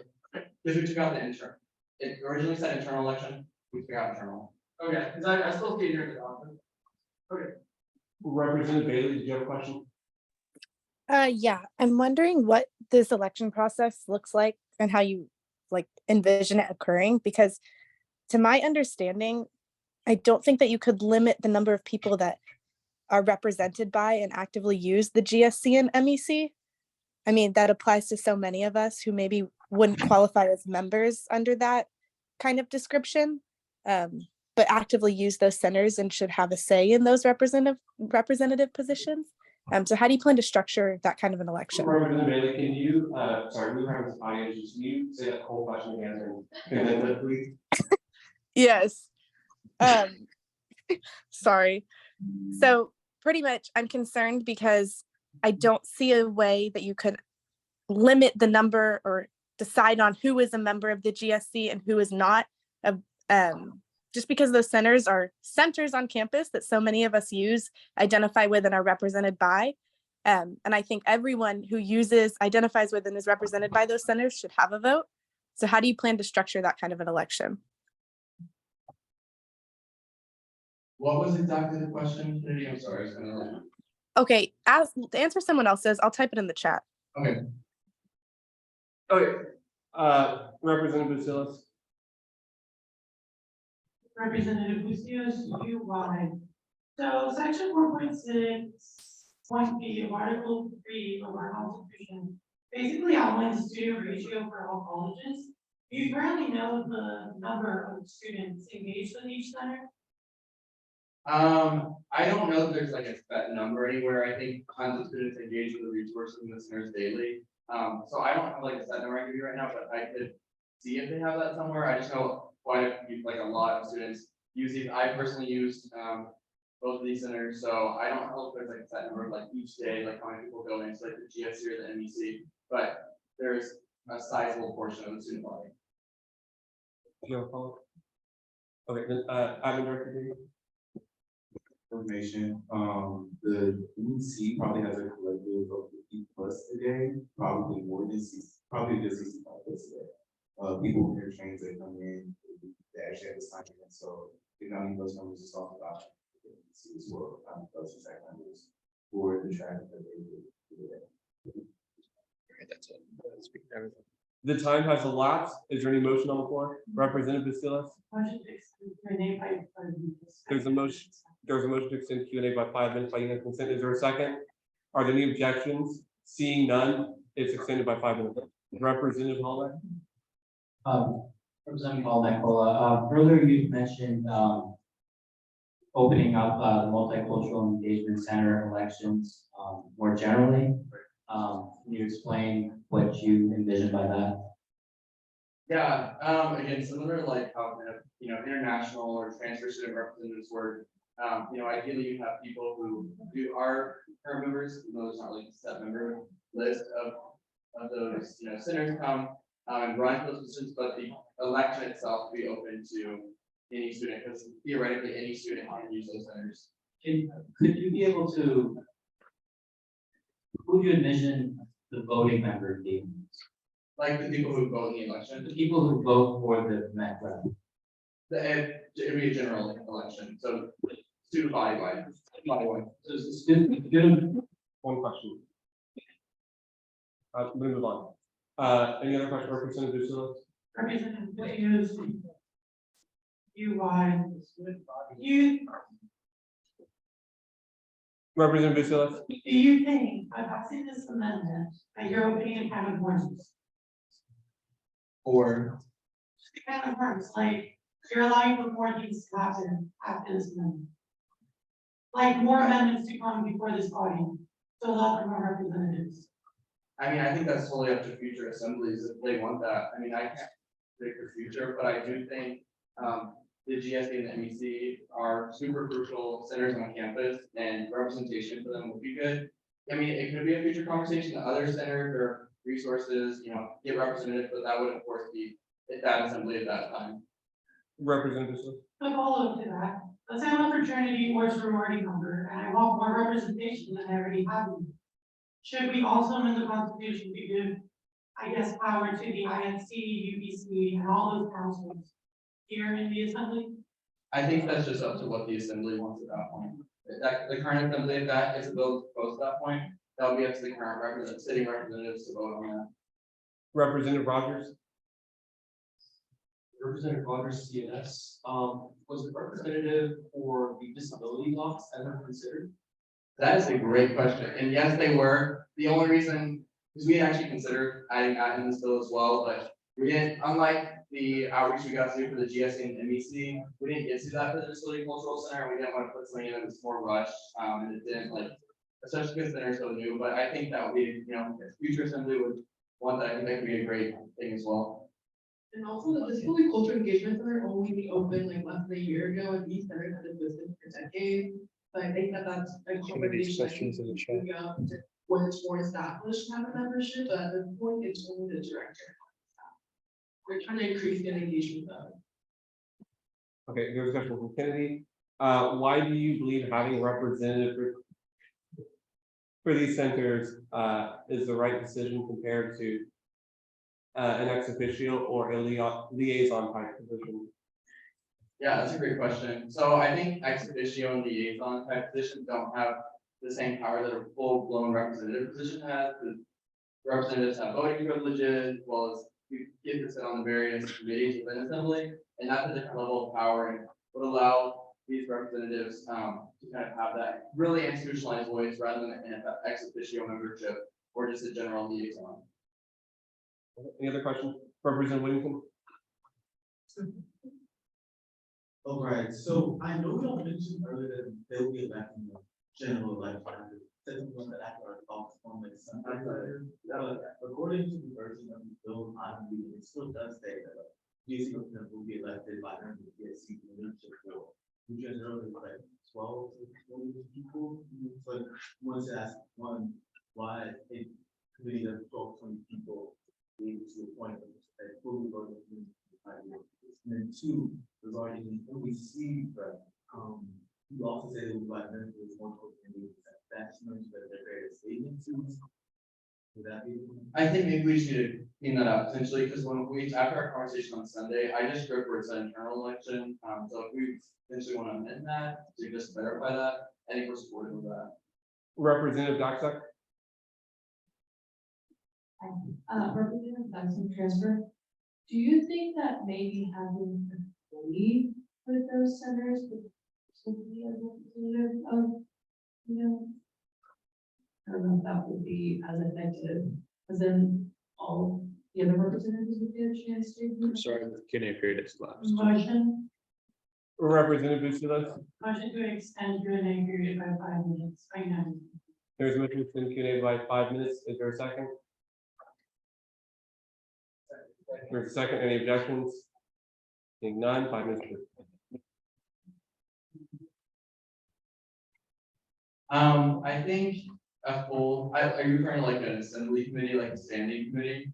Speaker 4: Because we took out the internal. It originally said internal election, we took out internal.
Speaker 3: Okay, because I still see it here in the document. Okay.
Speaker 1: Representative Bailey, did you have a question?
Speaker 15: Yeah, I'm wondering what this election process looks like and how you like envision it occurring, because to my understanding, I don't think that you could limit the number of people that are represented by and actively use the GSC and MEC. I mean, that applies to so many of us who maybe wouldn't qualify as members under that kind of description, but actively use those centers and should have a say in those representative positions. So how do you plan to structure that kind of an election?
Speaker 1: Representative Bailey, can you, sorry, we were having some audio issues. Can you say that whole question again and then that, please?
Speaker 15: Yes. Sorry. So pretty much I'm concerned because I don't see a way that you could limit the number or decide on who is a member of the GSC and who is not. Just because those centers are centers on campus that so many of us use, identify with, and are represented by. And I think everyone who identifies with, and is represented by those centers should have a vote. So how do you plan to structure that kind of an election?
Speaker 4: What was exactly the question, Kennedy? I'm sorry. I was gonna...
Speaker 15: Okay, to answer someone else's, I'll type it in the chat.
Speaker 4: Okay.
Speaker 1: Okay. Representative Basilis.
Speaker 6: Representative Bucios, UI. So section 4.6.b of Article 3 of our Constitution basically outlines the student ratio for all colleges. Do you currently know the number of students engaged in each center?
Speaker 4: I don't know if there's like a set number anywhere. I think tons of students engage with the resources and listeners daily. So I don't have like a set number I can give you right now, but I could see if they have that somewhere. I just know quite a few, like a lot of students use these. I personally used both of these centers, so I don't know if there's like a set number like each day, like how many people go into like the GSC or the MEC, but there's a sizable portion of the student body.
Speaker 1: Do you have a follow-up? Okay, then Ivan, Director.
Speaker 17: Information. The MEC probably has a collective of 50+ today, probably more than 60, probably just 65+ today. People with their trains that come in, they actually have to sign in. So you know, those numbers is talked about the MEC as well. Those exact numbers for the traffic that they do today.
Speaker 7: That's it.
Speaker 1: The time has elapsed. Is there any motion on the floor? Representative Basilis? There's a motion. There's a motion to extend Q&A by 5 minutes by unanimous consent. Is there a second? Are there any objections? Seeing none, it's extended by 5 minutes. Representative Hallback?
Speaker 8: Representative Hall, earlier you mentioned opening up the Multicultural Engagement Center elections more generally. Can you explain what you envision by that?
Speaker 4: Yeah, again, similar like how international or transfer student representatives work. ideally you have people who are current members, even though there's not like a set member list of those, centers come, and run those positions, but the election itself be open to any student, because theoretically any student can use those centers.
Speaker 2: Could you be able to? Who do you envision the voting member being?
Speaker 4: Like the people who vote in the election,
Speaker 2: The people who vote for the Met rep.
Speaker 4: it'd be a general election, so student body-wide.
Speaker 2: So it's a student.
Speaker 1: One question. I'm gonna move on. Any other question, Representative Dusula?
Speaker 6: Representative, what is you,
Speaker 1: Representative Dusula?
Speaker 6: do you think, by passing this amendment, that you're opening a can of worms?
Speaker 4: Or
Speaker 6: A can of worms, like, you're allowing for more things to happen after this amendment. Like more amendments to come before this body, to allow for more representatives.
Speaker 4: I mean, I think that's totally up to future assemblies if they want that. I mean, I can't predict the future, but I do think the GSA and the MEC are super crucial centers on campus, and representation for them would be good. I mean, it could be a future conversation. The other centers or resources, get represented, but that would of course be at that assembly at that time.
Speaker 1: Representative Dusula?
Speaker 6: To follow up to that, let's say I'm a fraternity or sorority member, and I want more representation than I already have. Should we also amend the Constitution to give, I guess, power to the INC, UBC, and all those councils here in the assembly?
Speaker 4: I think that's just up to what the assembly wants at that point. The current assembly, if that is a bill proposed at that point, that'll be up to the current sitting representatives to vote on that.
Speaker 1: Representative Rogers?
Speaker 2: Representative Rogers, CNS, was the representative for the disability laws ever considered?
Speaker 4: That is a great question, and yes, they were. The only reason, because we had actually considered adding that in this bill as well, but we didn't, unlike the outreach we got to do for the GSA and MEC, we didn't get to that for the Disability Cultural Center. We didn't want to put something in that was more rushed, and it didn't especially because the center is so new, but I think that would be, if future assembly would want that, I think that could be a great thing as well.
Speaker 10: And also the Disability Culture Engagement Center only be open like less than a year ago, and these centers have existed for decades. So I think that that's a
Speaker 7: Some of these
Speaker 10: conversation
Speaker 7: questions in the chat.
Speaker 10: when it's more established to have a membership, but at this point, it's only the director. We're trying to increase the engagement though.
Speaker 1: Okay, here's a question from Kennedy. Why do you believe having a representative for these centers is the right decision compared to an ex officio or a liaison type position?
Speaker 4: Yeah, that's a great question. So I think ex officio and liaison type positions don't have the same power that a full blown representative position has. The representatives have voting privileges, as well as you get to sit on the various committees within assembly, and that's a different level of power and would allow these representatives to kind of have that really institutionalized voice rather than an ex officio membership or just a general liaison.
Speaker 1: Any other questions? Representative Whittington?
Speaker 13: All right, so I know we all mentioned earlier that there will be electing a general election. Doesn't mean that after our talks on like Sunday, but according to the version of the bill I'm reading, it still does say that GSC will be elected by the GSC leadership board, which is really like 12 to 20 people. But once asked one, why a committee of 12, 20 people be able to appoint them that fully voted in the 5 years. And then two, regarding the OEC, but you also said it was like members one that's members of their various agencies. Would that be?
Speaker 4: I think maybe we should need to clean that up potentially, because when we, after our conversation on Sunday, I just wrote where it's an internal election. So if we potentially want to amend that to just verify that, I think we're supportive of that.
Speaker 1: Representative Doxak?
Speaker 10: Representative Benson transfer. Do you think that maybe having a lead for those centers would simply as representative of, I don't know if that would be as effective as then all the other representatives would get a chance to.
Speaker 7: I'm sorry, the Q&A period is last.
Speaker 6: Motion,
Speaker 1: Representative Bustos?
Speaker 6: motion to extend Q&A period by 5 minutes, right now.
Speaker 1: There's a motion to extend Q&A by 5 minutes. Is there a second? There's a second. Any objections? Seeing none, 5 minutes.
Speaker 4: I think a full, are you referring to like an assembly committee, like a standing committee?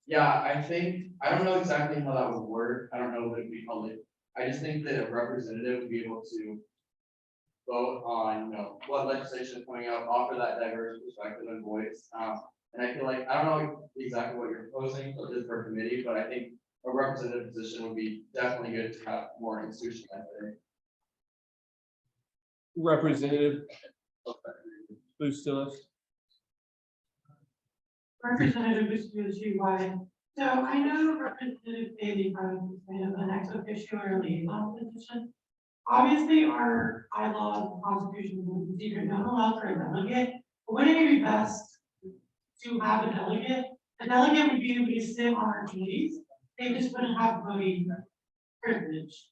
Speaker 4: Yeah, I think, I don't know exactly how that would work. I don't know what it'd be called. I just think that a representative would be able to vote on, what legislation is coming out, offer that diverse perspective and voice. And I feel like, I don't know exactly what you're proposing for this per committee, but I think a representative position would be definitely good to have more institutionalized.
Speaker 1: Representative Bustillos.
Speaker 6: Representative Bustillos, why? So I know Representative Bailey from kind of an ex officio or liaison position. Obviously, our bylaws, constitution, and procedure don't allow for a delegate, but wouldn't it be best to have a delegate? A delegate would be able to sit on our committees, they just wouldn't have voting privilege.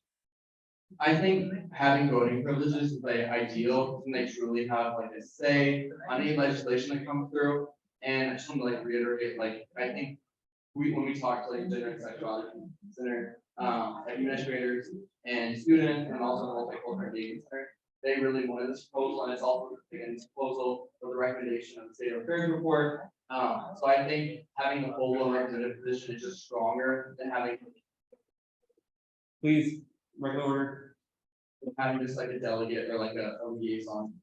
Speaker 4: I think having voting privileges is like ideal, and they truly have like a say on any legislation that comes through. And I just want to like reiterate, like, I think when we talk to like gender and sexuality center, administrators and students, and also the multicultural engagement center, they really wanted this proposal, and it's also again this proposal for the recommendation of the state of affairs report. So I think having a full representative position is just stronger than having.
Speaker 1: Please, regular order.
Speaker 4: Having just like a delegate or like a liaison.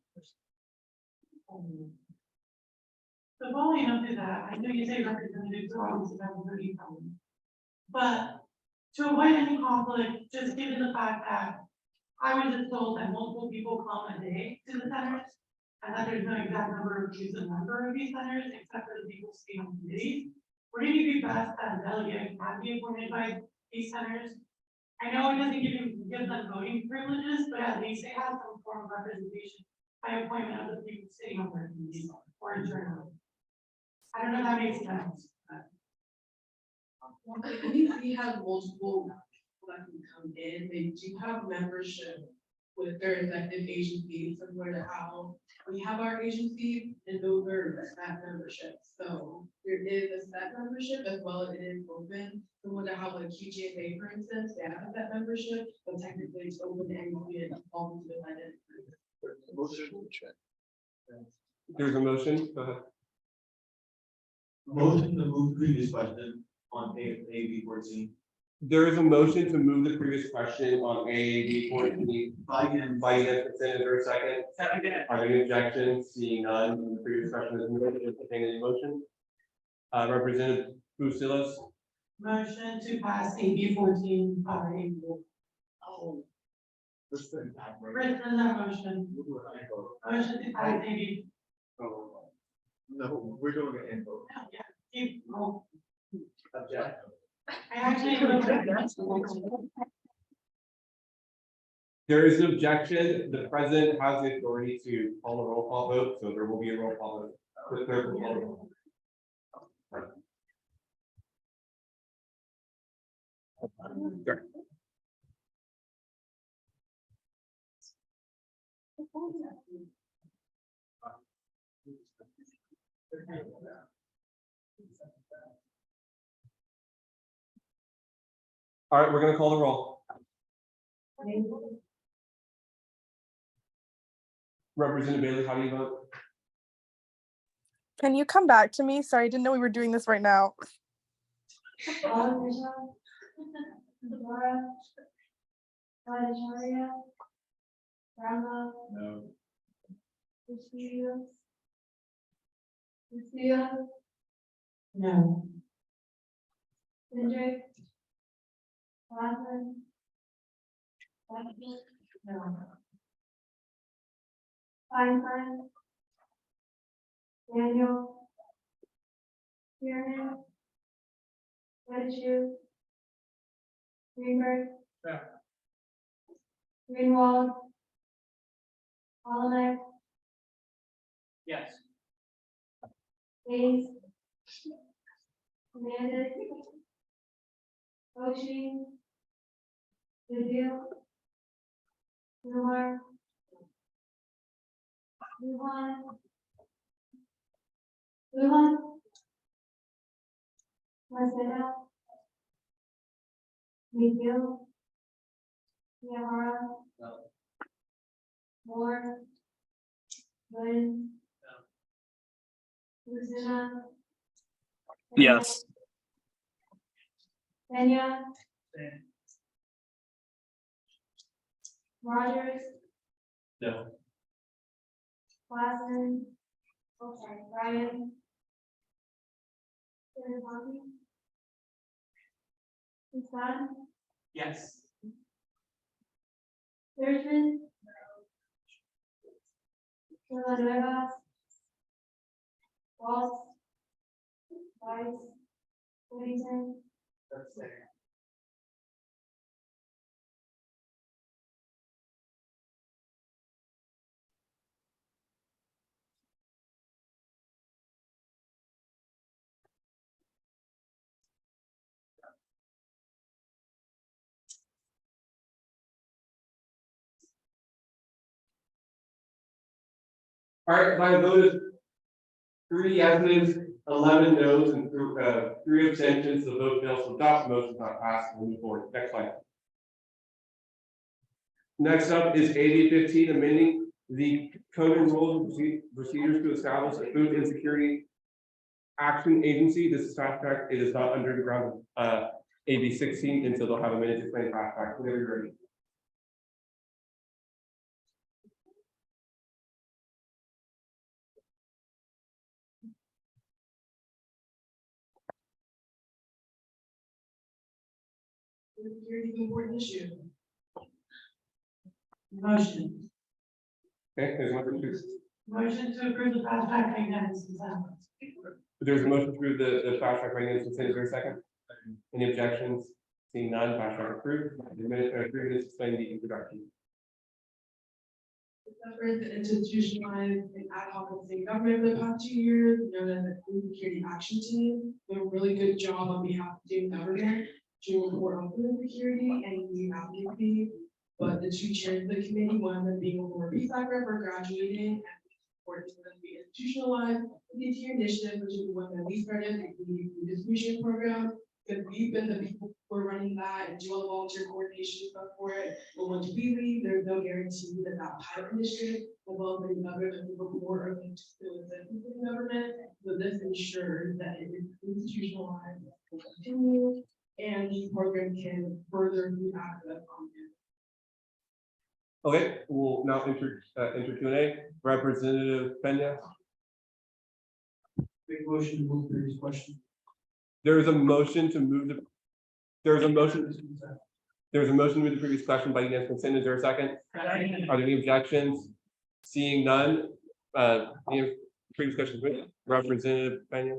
Speaker 6: So following up to that, I know you say representatives are obviously have a voting power. But to avoid any conflict, just given the fact that I was just told that multiple people come a day to the centers, and that there's no exact number of views and number of these centers, except for the people sitting on committees, wouldn't it be best that a delegate can be appointed by these centers? I know it doesn't give them voting privileges, but at least they have some form of representation by appointment of the people sitting on their committees or internally. I don't know if that makes sense.
Speaker 10: I think we have multiple people that can come in, they do have membership with their effective agencies, similar to how we have our agency and over that membership. So there is a set membership as well as it is open, similar to how like QGFA, for instance, they have that membership, but technically it's open to anybody and all to defendant.
Speaker 1: There's a motion. Go ahead.
Speaker 13: Motion to move previous question on AB 14.
Speaker 1: There is a motion to move the previous question on AAB 14. By consent, is there a second? Are there any objections? Seeing none, the previous question is moved. Entertain any motion? Representative Bustillos.
Speaker 6: Motion to pass AB 14 by. Oh. Written that motion. Motion to pass AB.
Speaker 13: No, we're doing an info.
Speaker 6: Yeah, keep, oh.
Speaker 13: Object.
Speaker 6: I actually.
Speaker 1: There is an objection. The president has the authority to call a roll call vote, so there will be a roll call vote. For the clerk will call the roll. Sure. All right, we're gonna call the roll. Representative Bailey, how do you vote?
Speaker 15: Can you come back to me? Sorry, I didn't know we were doing this right now.
Speaker 4: No.
Speaker 6: No.
Speaker 14: Hendrick.
Speaker 6: No.
Speaker 14: Feinstein. Daniel. Kiernan. Wedge. Greenberg.
Speaker 3: Yeah.
Speaker 14: Greenwald. Hollinek.
Speaker 3: Yes.
Speaker 14: Hayes. Hernandez. Oshie. Goodale. Kumar. Luhan. Marcelo. Miguel. Yahara.
Speaker 4: No.
Speaker 14: Moore.
Speaker 12: Glenn. Luzina.
Speaker 7: Yes.
Speaker 12: Kenya. Rogers.
Speaker 9: No.
Speaker 12: Wiseman. Oh, sorry, Brian. Bobby. Hassan.
Speaker 3: Yes.
Speaker 12: Thurston. Villanueva. Walsh. Weiss. Whittington.
Speaker 1: All right, my vote is 3 yeses, 11 noes, and 3 abstentions. The vote fails to adopt. The motion is not passed. We'll move forward. Next slide. Next up is AB 15, amending the code and rules and procedures to establish a food insecurity action agency. This is fast track. It is not under the ground of AB 16, and so they'll have a minute to explain fast track whenever you're ready.
Speaker 10: Security is an important issue.
Speaker 6: Motion.
Speaker 1: Okay, there's one for two.
Speaker 6: Motion to approve the fast track finance consent.
Speaker 1: There's a motion through the fast track finance consent. Is there a second? Any objections? Seeing none, fast track approved. The minute 3 minutes explain the introduction.
Speaker 10: Efforts to institutionalize an ad hoc in state government for the past 2 years, known as the Food Security Action Team. Did a really good job on behalf of student government to report on food insecurity and need advocacy. But the 2 chairs of the committee, one of them being a former recycler for graduating, and for them to be institutionalized. The tier initiative, which is the one that we started, the food distribution program. Because we've been the people who are running that and do all the volunteer coordination stuff for it. But once we leave, there's no guarantee that that pilot initiative will be another than people who are going to still exist in the government. So this ensures that it is institutionalized, will continue, and the program can further move access on it.
Speaker 1: Okay, we'll now enter Q&A. Representative Pena.
Speaker 8: Big motion to move through this question.
Speaker 1: There is a motion to move the. There is a motion. There is a motion to move the previous question by unanimous consent. Is there a second? Are there any objections? Seeing none. Any previous questions? Representative Pena.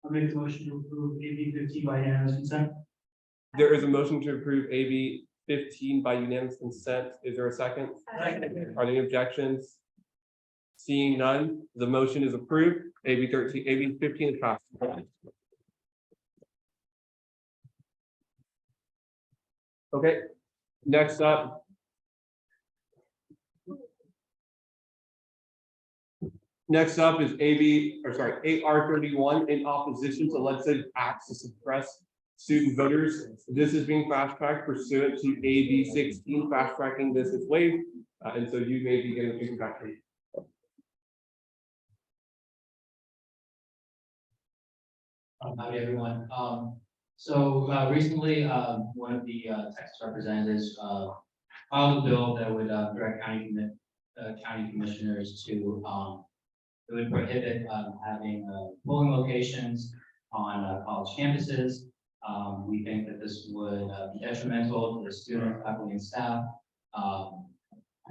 Speaker 8: I'll make the motion to approve AB 15 by unanimous consent.
Speaker 1: There is a motion to approve AB 15 by unanimous consent. Is there a second?
Speaker 8: Second.
Speaker 1: Are there any objections? Seeing none, the motion is approved. AB 15 is passed. Okay, next up. Next up is AR 31 in opposition to legislative acts to suppress student voters. This is being fast tracked pursuant to AB 16. Fast tracking this is waived, and so you may begin the introduction.
Speaker 2: Howdy, everyone. Recently, one of the Texas representatives filed a bill that would direct county commissioners to it would prohibit having polling locations on college campuses. We think that this would be detrimental to the students, faculty, and staff.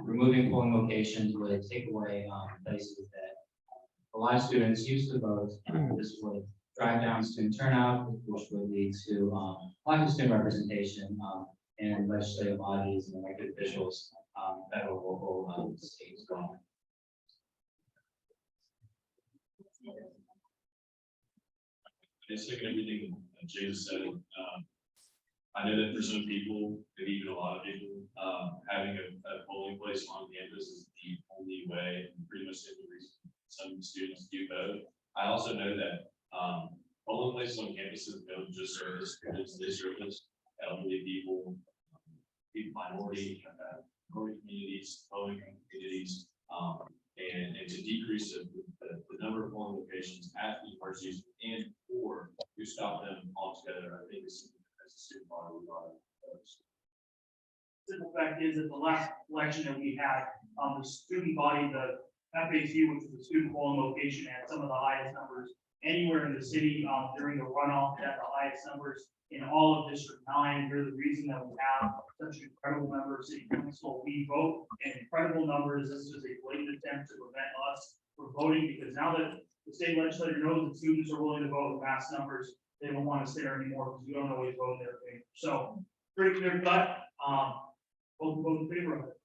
Speaker 2: Removing polling locations would take away places that a lot of students used to vote. This would drive down student turnout, which would lead to lack of student representation in legislative bodies and elected officials, federal, local, state, as well.
Speaker 5: Just taking everything that Jay said, I know that for some people, and even a lot of people, having a polling place on campus is the only way, and pretty much the reason some students do vote. I also know that polling places on campuses don't just service students, they service elderly people, minority communities, polling communities, and to decrease the number of polling locations at the park station and or to stop them altogether, I think is as a student body we ought to propose.
Speaker 8: Simple fact is that the last election that we had, the student body, the FAQ, which is the student polling location, had some of the highest numbers anywhere in the city, during the runoff, had the highest numbers in all of District 9. They're the reason that we have such an incredible number of city council. We vote in incredible numbers. This is a blatant attempt to prevent us from voting, because now that the state legislature knows that students are willing to vote in mass numbers, they don't want to stay there anymore because you don't always vote in their favor. So pretty clear cut. Vote in favor of it.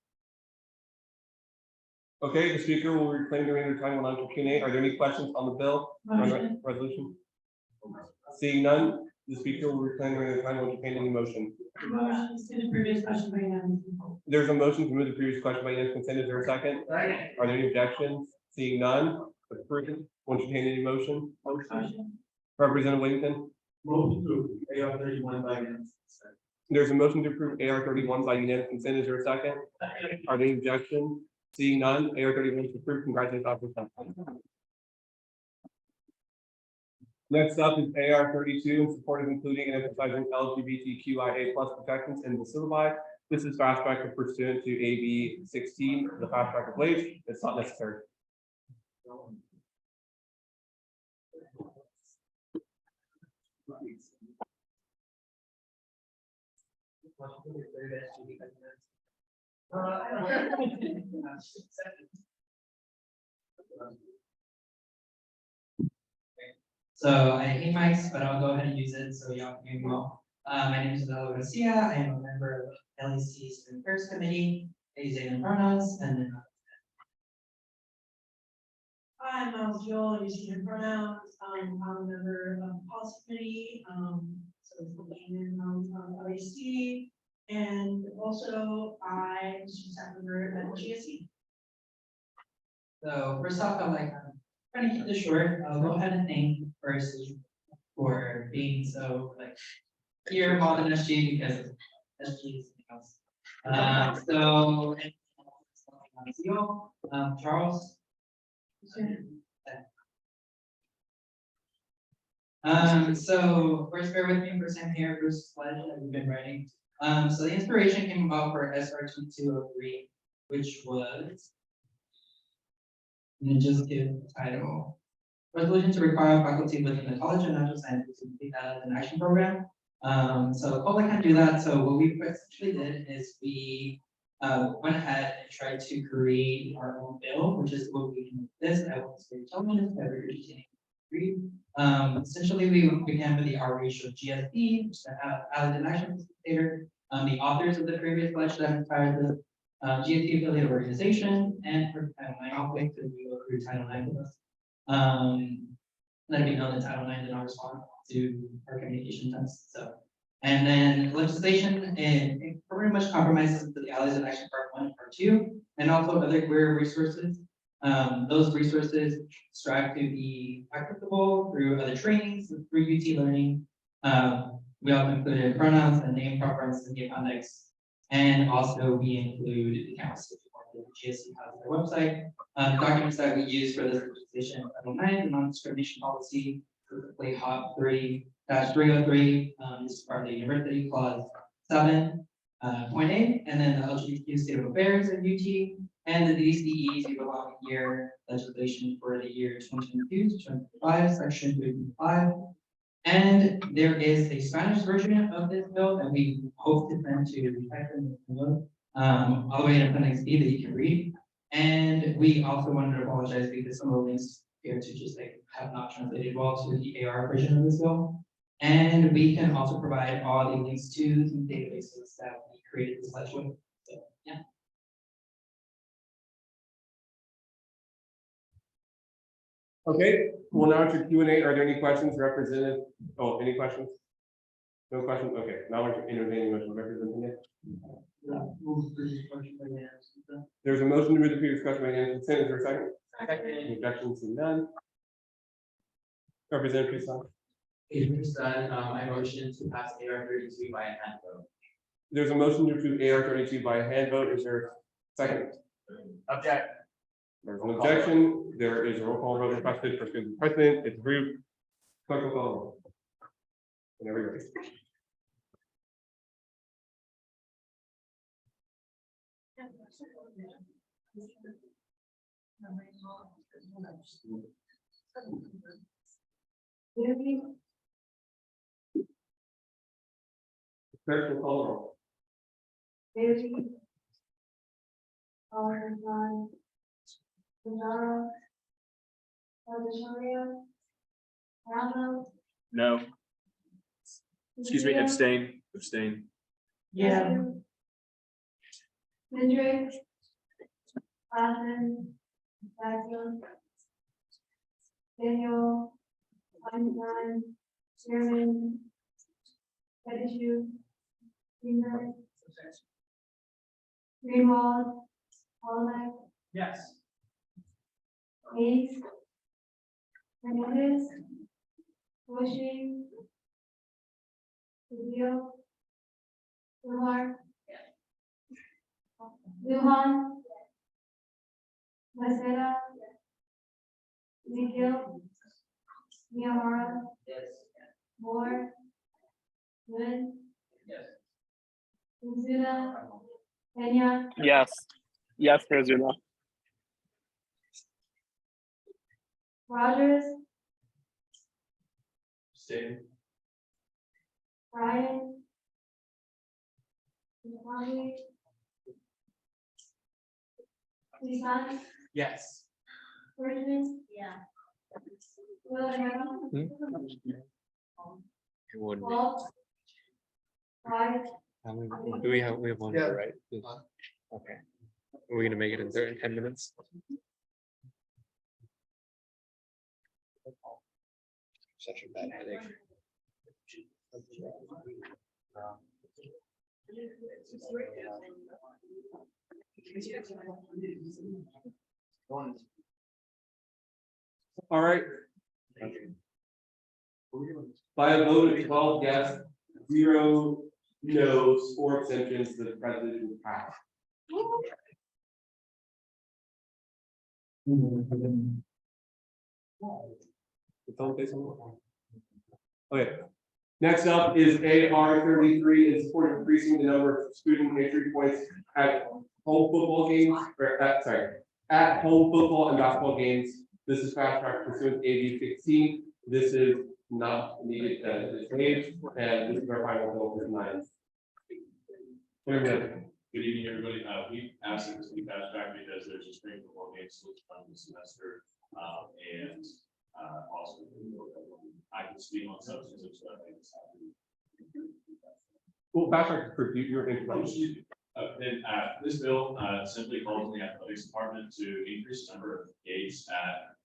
Speaker 1: Okay, the speaker will reclaim the remainder time allowed for Q&A. Are there any questions on the bill? or on the
Speaker 6: Motion.
Speaker 1: Resolution? Seeing none, the speaker will reclaim the remainder time. Will entertain any motion?
Speaker 6: Motion to the previous question by unanimous consent.
Speaker 1: There's a motion to move the previous question by unanimous consent. Is there a second?
Speaker 8: Second.
Speaker 1: Are there any objections? Seeing none, approved. Will entertain any motion?
Speaker 6: Motion.
Speaker 1: Representative Whittington.
Speaker 13: Motion to approve AR 31 by unanimous consent.
Speaker 1: There's a motion to approve AR 31 by unanimous consent. Is there a second? Are there any objections? Seeing none, AR 31 is approved. Congratulations, Officer. Next up is AR 32 in support of including and emphasizing LGBTQIA+ protections in the syllabi. This is fast track pursuant to AB 16, the fast track of waves. It's not necessary.
Speaker 2: So I hate mics, but I'll go ahead and use it so y'all can hear me well. My name is Isabella Garcia. I am a member of LEC Student Affairs Committee. I use they and pronouns, and then
Speaker 10: I'm Joel, using her pronouns. I'm a member of the policy committee, so it's the main LAC. And also I was just a member at GSE.
Speaker 2: so first off, I'd like trying to keep this short. I'll go ahead and thank first for being so like here involved in SG, because SG is something else. Charles. So first bear with me for some here versus pledge that we've been writing. So the inspiration came about for SR 2203, which was, and just give the title, resolution to require faculty within the College of Natural Sciences to complete that as an action program. So COLA can't do that. So what we essentially did is we went ahead and tried to create our own bill, which is what we can do this. I won't say tell me this, every read. Essentially, we began with the outreach of GSD, which is the Allied Action Facilitator, the authors of the previous pledge that inspired the GSD affiliate organization, and for Title IX, I'll wait till we go through Title IX with us. Let it be known that Title IX did not respond to our communication tests. So, and then legislation, it pretty much compromises to the Allies of Action Part 1 and Part 2, and also other queer resources. Those resources strive to be accessible through other trainings, through UT Learning. We also included pronouns and name preference in the appendix. And also we include the campus support that GSC has on their website. The documents that we use for this legislation are Title IX, the non-discrimination policy, specifically HOP 3-303. This is part of the University Clause 7.8, and then the LGBTQ State of Affairs at UT, and the DCE belong year legislation for the year 2022 to 2025, section 3.5. And there is a Spanish version of this bill that we hope to send to all the way in appendix B that you can read. And we also wanted to apologize because some of the links here to just like have not translated well to the AR version of this bill. And we can also provide all the links to the databases that we created this pledge with. So yeah.
Speaker 1: Okay, we'll now to Q&A. Are there any questions, Representative? Oh, any questions? No questions? Okay, now we're entertaining motion, Representative. There's a motion to move the previous question by unanimous consent. Is there a second? Second. Objections to none. Representative Tucson.
Speaker 2: I motion to pass AR 32 by a hand vote.
Speaker 1: There's a motion to approve AR 32 by a hand vote. Is there a second?
Speaker 2: Object.
Speaker 1: There's an objection. There is a roll call vote requested for student president. It's approved. Clerk will call the roll. Whenever you're ready. Clerk will call the roll.
Speaker 7: No. Excuse me, abstain.
Speaker 6: Yeah.
Speaker 12: Hendrick. Osmond. Basil. Daniel. Einstein. Chairman. Pettigrew. Greenberg. Greenwald. Holland.
Speaker 3: Yes.
Speaker 12: Hayes. Hernandez. Bushy. Rubio. Kumar. Luhan. Maceda. Ezekiel. Miyamura.
Speaker 4: Yes.
Speaker 12: Moore. Lynn.
Speaker 4: Yes.
Speaker 12: Mizuda. Kenya.
Speaker 7: Yes. Yes, President.
Speaker 12: Rogers.
Speaker 4: Abstain.
Speaker 12: Ryan. Nawawi. Nissan.
Speaker 3: Yes.
Speaker 12: Burgess. Yeah. Will Harrell.
Speaker 7: One.
Speaker 12: Walt. White.
Speaker 7: We have one more, right? Okay. Are we gonna make it in 10 minutes? Such a bad headache.
Speaker 1: All right. By a vote of 12 yes, 0 no's, 4 abstentions, the resolution passed. Okay, next up is AR 33 in support of increasing the number of student entry points at home football games, or at home football and basketball games. This is fast track pursuant to AB 16. This is not needed at this stage, and this is our final bill for tonight.
Speaker 5: Good evening, everybody. We asked that this be fast track because there's a spring football game scheduled for this semester. And also, I can speak on substantive stuff.
Speaker 1: Well, fast track for your information.
Speaker 5: Then this bill simply calls on the athletics department to increase the number of gates at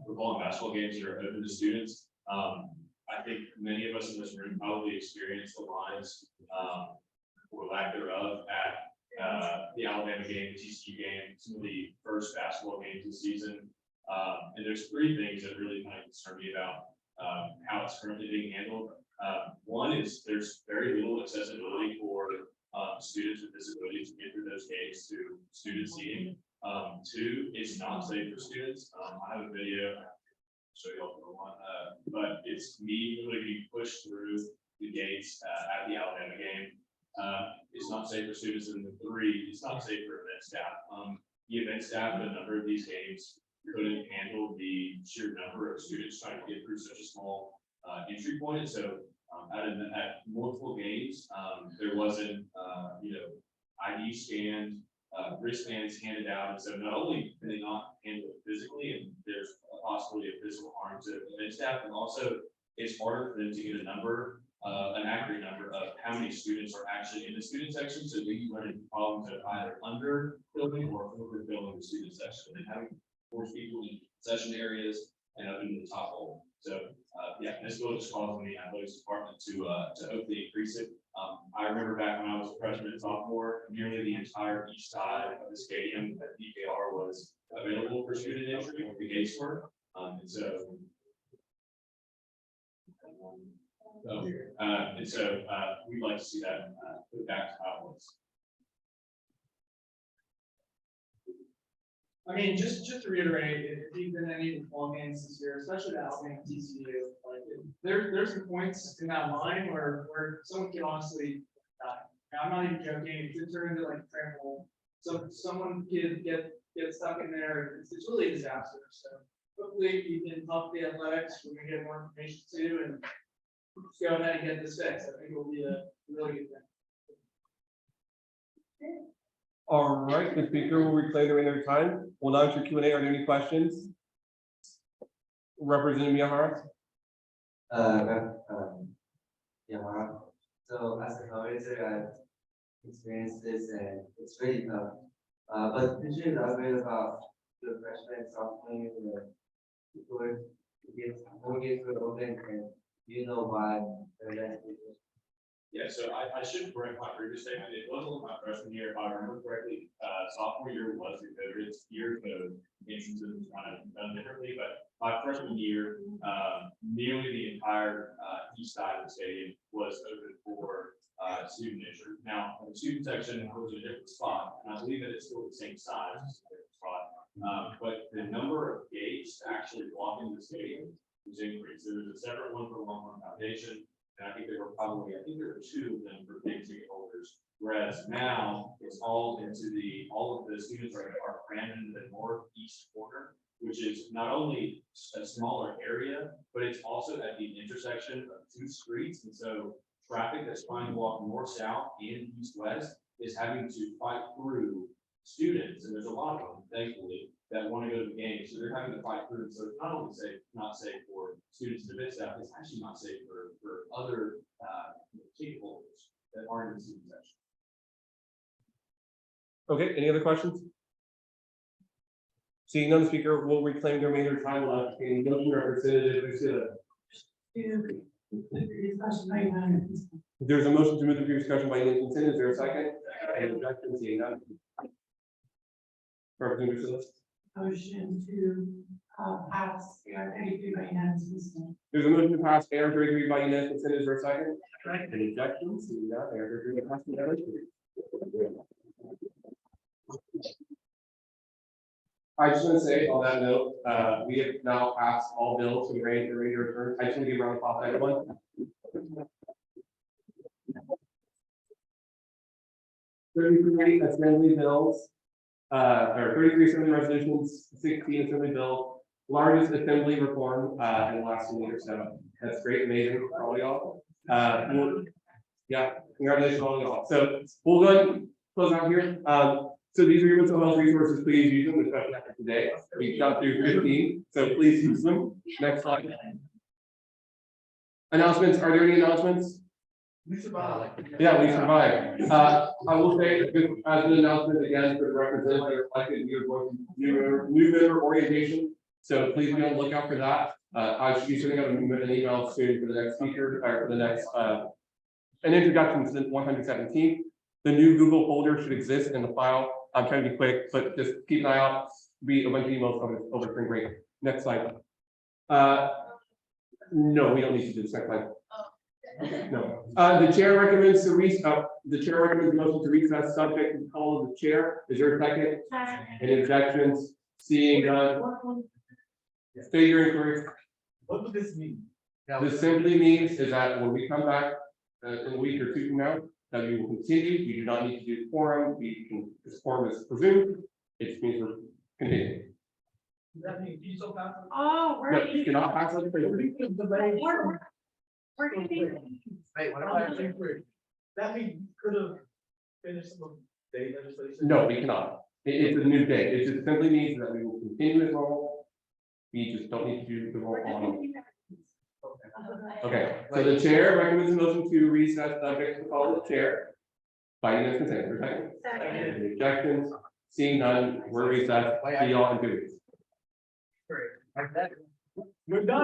Speaker 5: football and basketball games that are open to students. I think many of us in this room probably experienced the lines or lack thereof at the Alabama game, the TCU game, some of the first basketball games this season. And there's 3 things that really kind of concern me about how it's currently being handled. One is there's very little accessibility for students with disabilities to get through those gates to student seating. 2, it's not safe for students. I have a video, I'll show you all for one, but it's me literally being pushed through the gates at the Alabama game. It's not safe for students, and 3, it's not safe for event staff. The event staff at a number of these games couldn't handle the sheer number of students trying to get through such a small entry point. And so at multiple games, there wasn't, ID scanned, wristbands handed out. And so not only can they not handle it physically, and there's a possibility of physical harm to event staff, and also it's harder for them to get a number, an accurate number of how many students are actually in the student section. So we run into problems of either under filling or overfilling the student section, and having 4 people in session areas and up into the top hole. So yeah, this bill just calls on the athletics department to hopefully increase it. I remember back when I was a freshman and sophomore, nearly the entire east side of the stadium at DKR was available for student entry when the gates were. And so we'd like to see that put back to how it was.
Speaker 3: I mean, just to reiterate, if you've been in any football games this year, especially the Alabama TCU, like, there's some points in that line where someone can honestly die. And I'm not even joking, it could turn into like a trample. So someone could get stuck in there, it's really a disaster, so hopefully you can help the athletics, we can get more information too, and just go ahead and get this fixed, I think it'll be a really good thing.
Speaker 1: All right, the speaker will reclaim the remainder of time. We'll launch your Q&A. Are there any questions? Representative Miyahara?
Speaker 16: Yeah, so as a fundraiser, I've experienced this and it's really tough. But could you elaborate about the freshman, sophomore year, before gates were open, and you know why the rest is.
Speaker 5: Yeah, so I should correct my previous statement. It wasn't my freshman year, if I remember correctly. Sophomore year was the COVID year, so instances was kind of done differently. But my freshman year, nearly the entire east side of the stadium was open for student entry. Now, the student section was a different spot, and I believe that it's still the same size, it's a different spot. But the number of gates actually blocking the stadium was increased. There was a separate one for the Longhorn Foundation. And I think there were 2 of them for big ticket holders. Whereas now it's all of the students are crammed into the northeast corner, which is not only a smaller area, but it's also at the intersection of 2 streets. And so traffic that's trying to walk north-south and east-west is having to fight through students. And there's a lot of them, thankfully, that want to go to the game. So they're having to fight through. So it's not only not safe for students and event staff, it's actually not safe for other ticket holders that aren't in the student section.
Speaker 1: Okay, any other questions? Seeing none, speaker will reclaim the remainder of time. We'll ask any motion representative Lucilla. There's a motion to move the previous discussion by unanimous consent. Is there a second? Any objection? Seeing none. Representative Lucilla.
Speaker 6: Motion to pass AR 33 by unanimous consent.
Speaker 1: There's a motion to pass AR 33 by unanimous consent. Is there a second? Any objections? Seeing none. AR 33 will pass unanimously. I just want to say on that note, we have now passed all bills to the remainder of term. I just want to give a round of applause to everyone. 33 assembly bills, or 33 assembly resolutions, 16 assembly bills, largest assembly reform in the last 2 years. So that's great, amazing for all y'all. Yeah, congratulations to all y'all. So we'll go ahead and close out here. So these are your mental health resources. Please use them, especially after today. We got through 15, so please use them. Next slide. Announcements. Are there any announcements?
Speaker 13: We survived.
Speaker 1: Yeah, we survived. I will say as an announcement again for the representative elected, we are going to new member orientation. So please be on the lookout for that. I should be sending out an email soon for the next speaker or for the next an introduction to the 117th. The new Google folder should exist in the file. I'm trying to be quick, but just keep an eye out. Be a bunch of emails over spring break. Next slide. No, we don't need to do this. Next slide. No. The chair recommends the motion to recess subject to the call of the chair. Is there a second? Any objections? Seeing none. State your inquiry.
Speaker 13: What does this mean?
Speaker 1: This simply means is that when we come back in a week or 2 from now, that we will continue. You do not need to do quorum. This quorum is presumed. It just means we're continuing.
Speaker 3: Does that mean you still pass?
Speaker 6: Oh, we're.
Speaker 1: No, you cannot pass on the
Speaker 6: We're getting.
Speaker 13: Wait, what am I saying? That means you could have finished some day legislation.
Speaker 1: No, we cannot. It's a new day. It just simply means that we will continue as normal. We just don't need to do the roll call. Okay, so the chair recommends a motion to recess subject to the call of the chair. By unanimous consent. Any objections? Seeing none, we're recessed. See y'all in 2 weeks.
Speaker 13: We're done.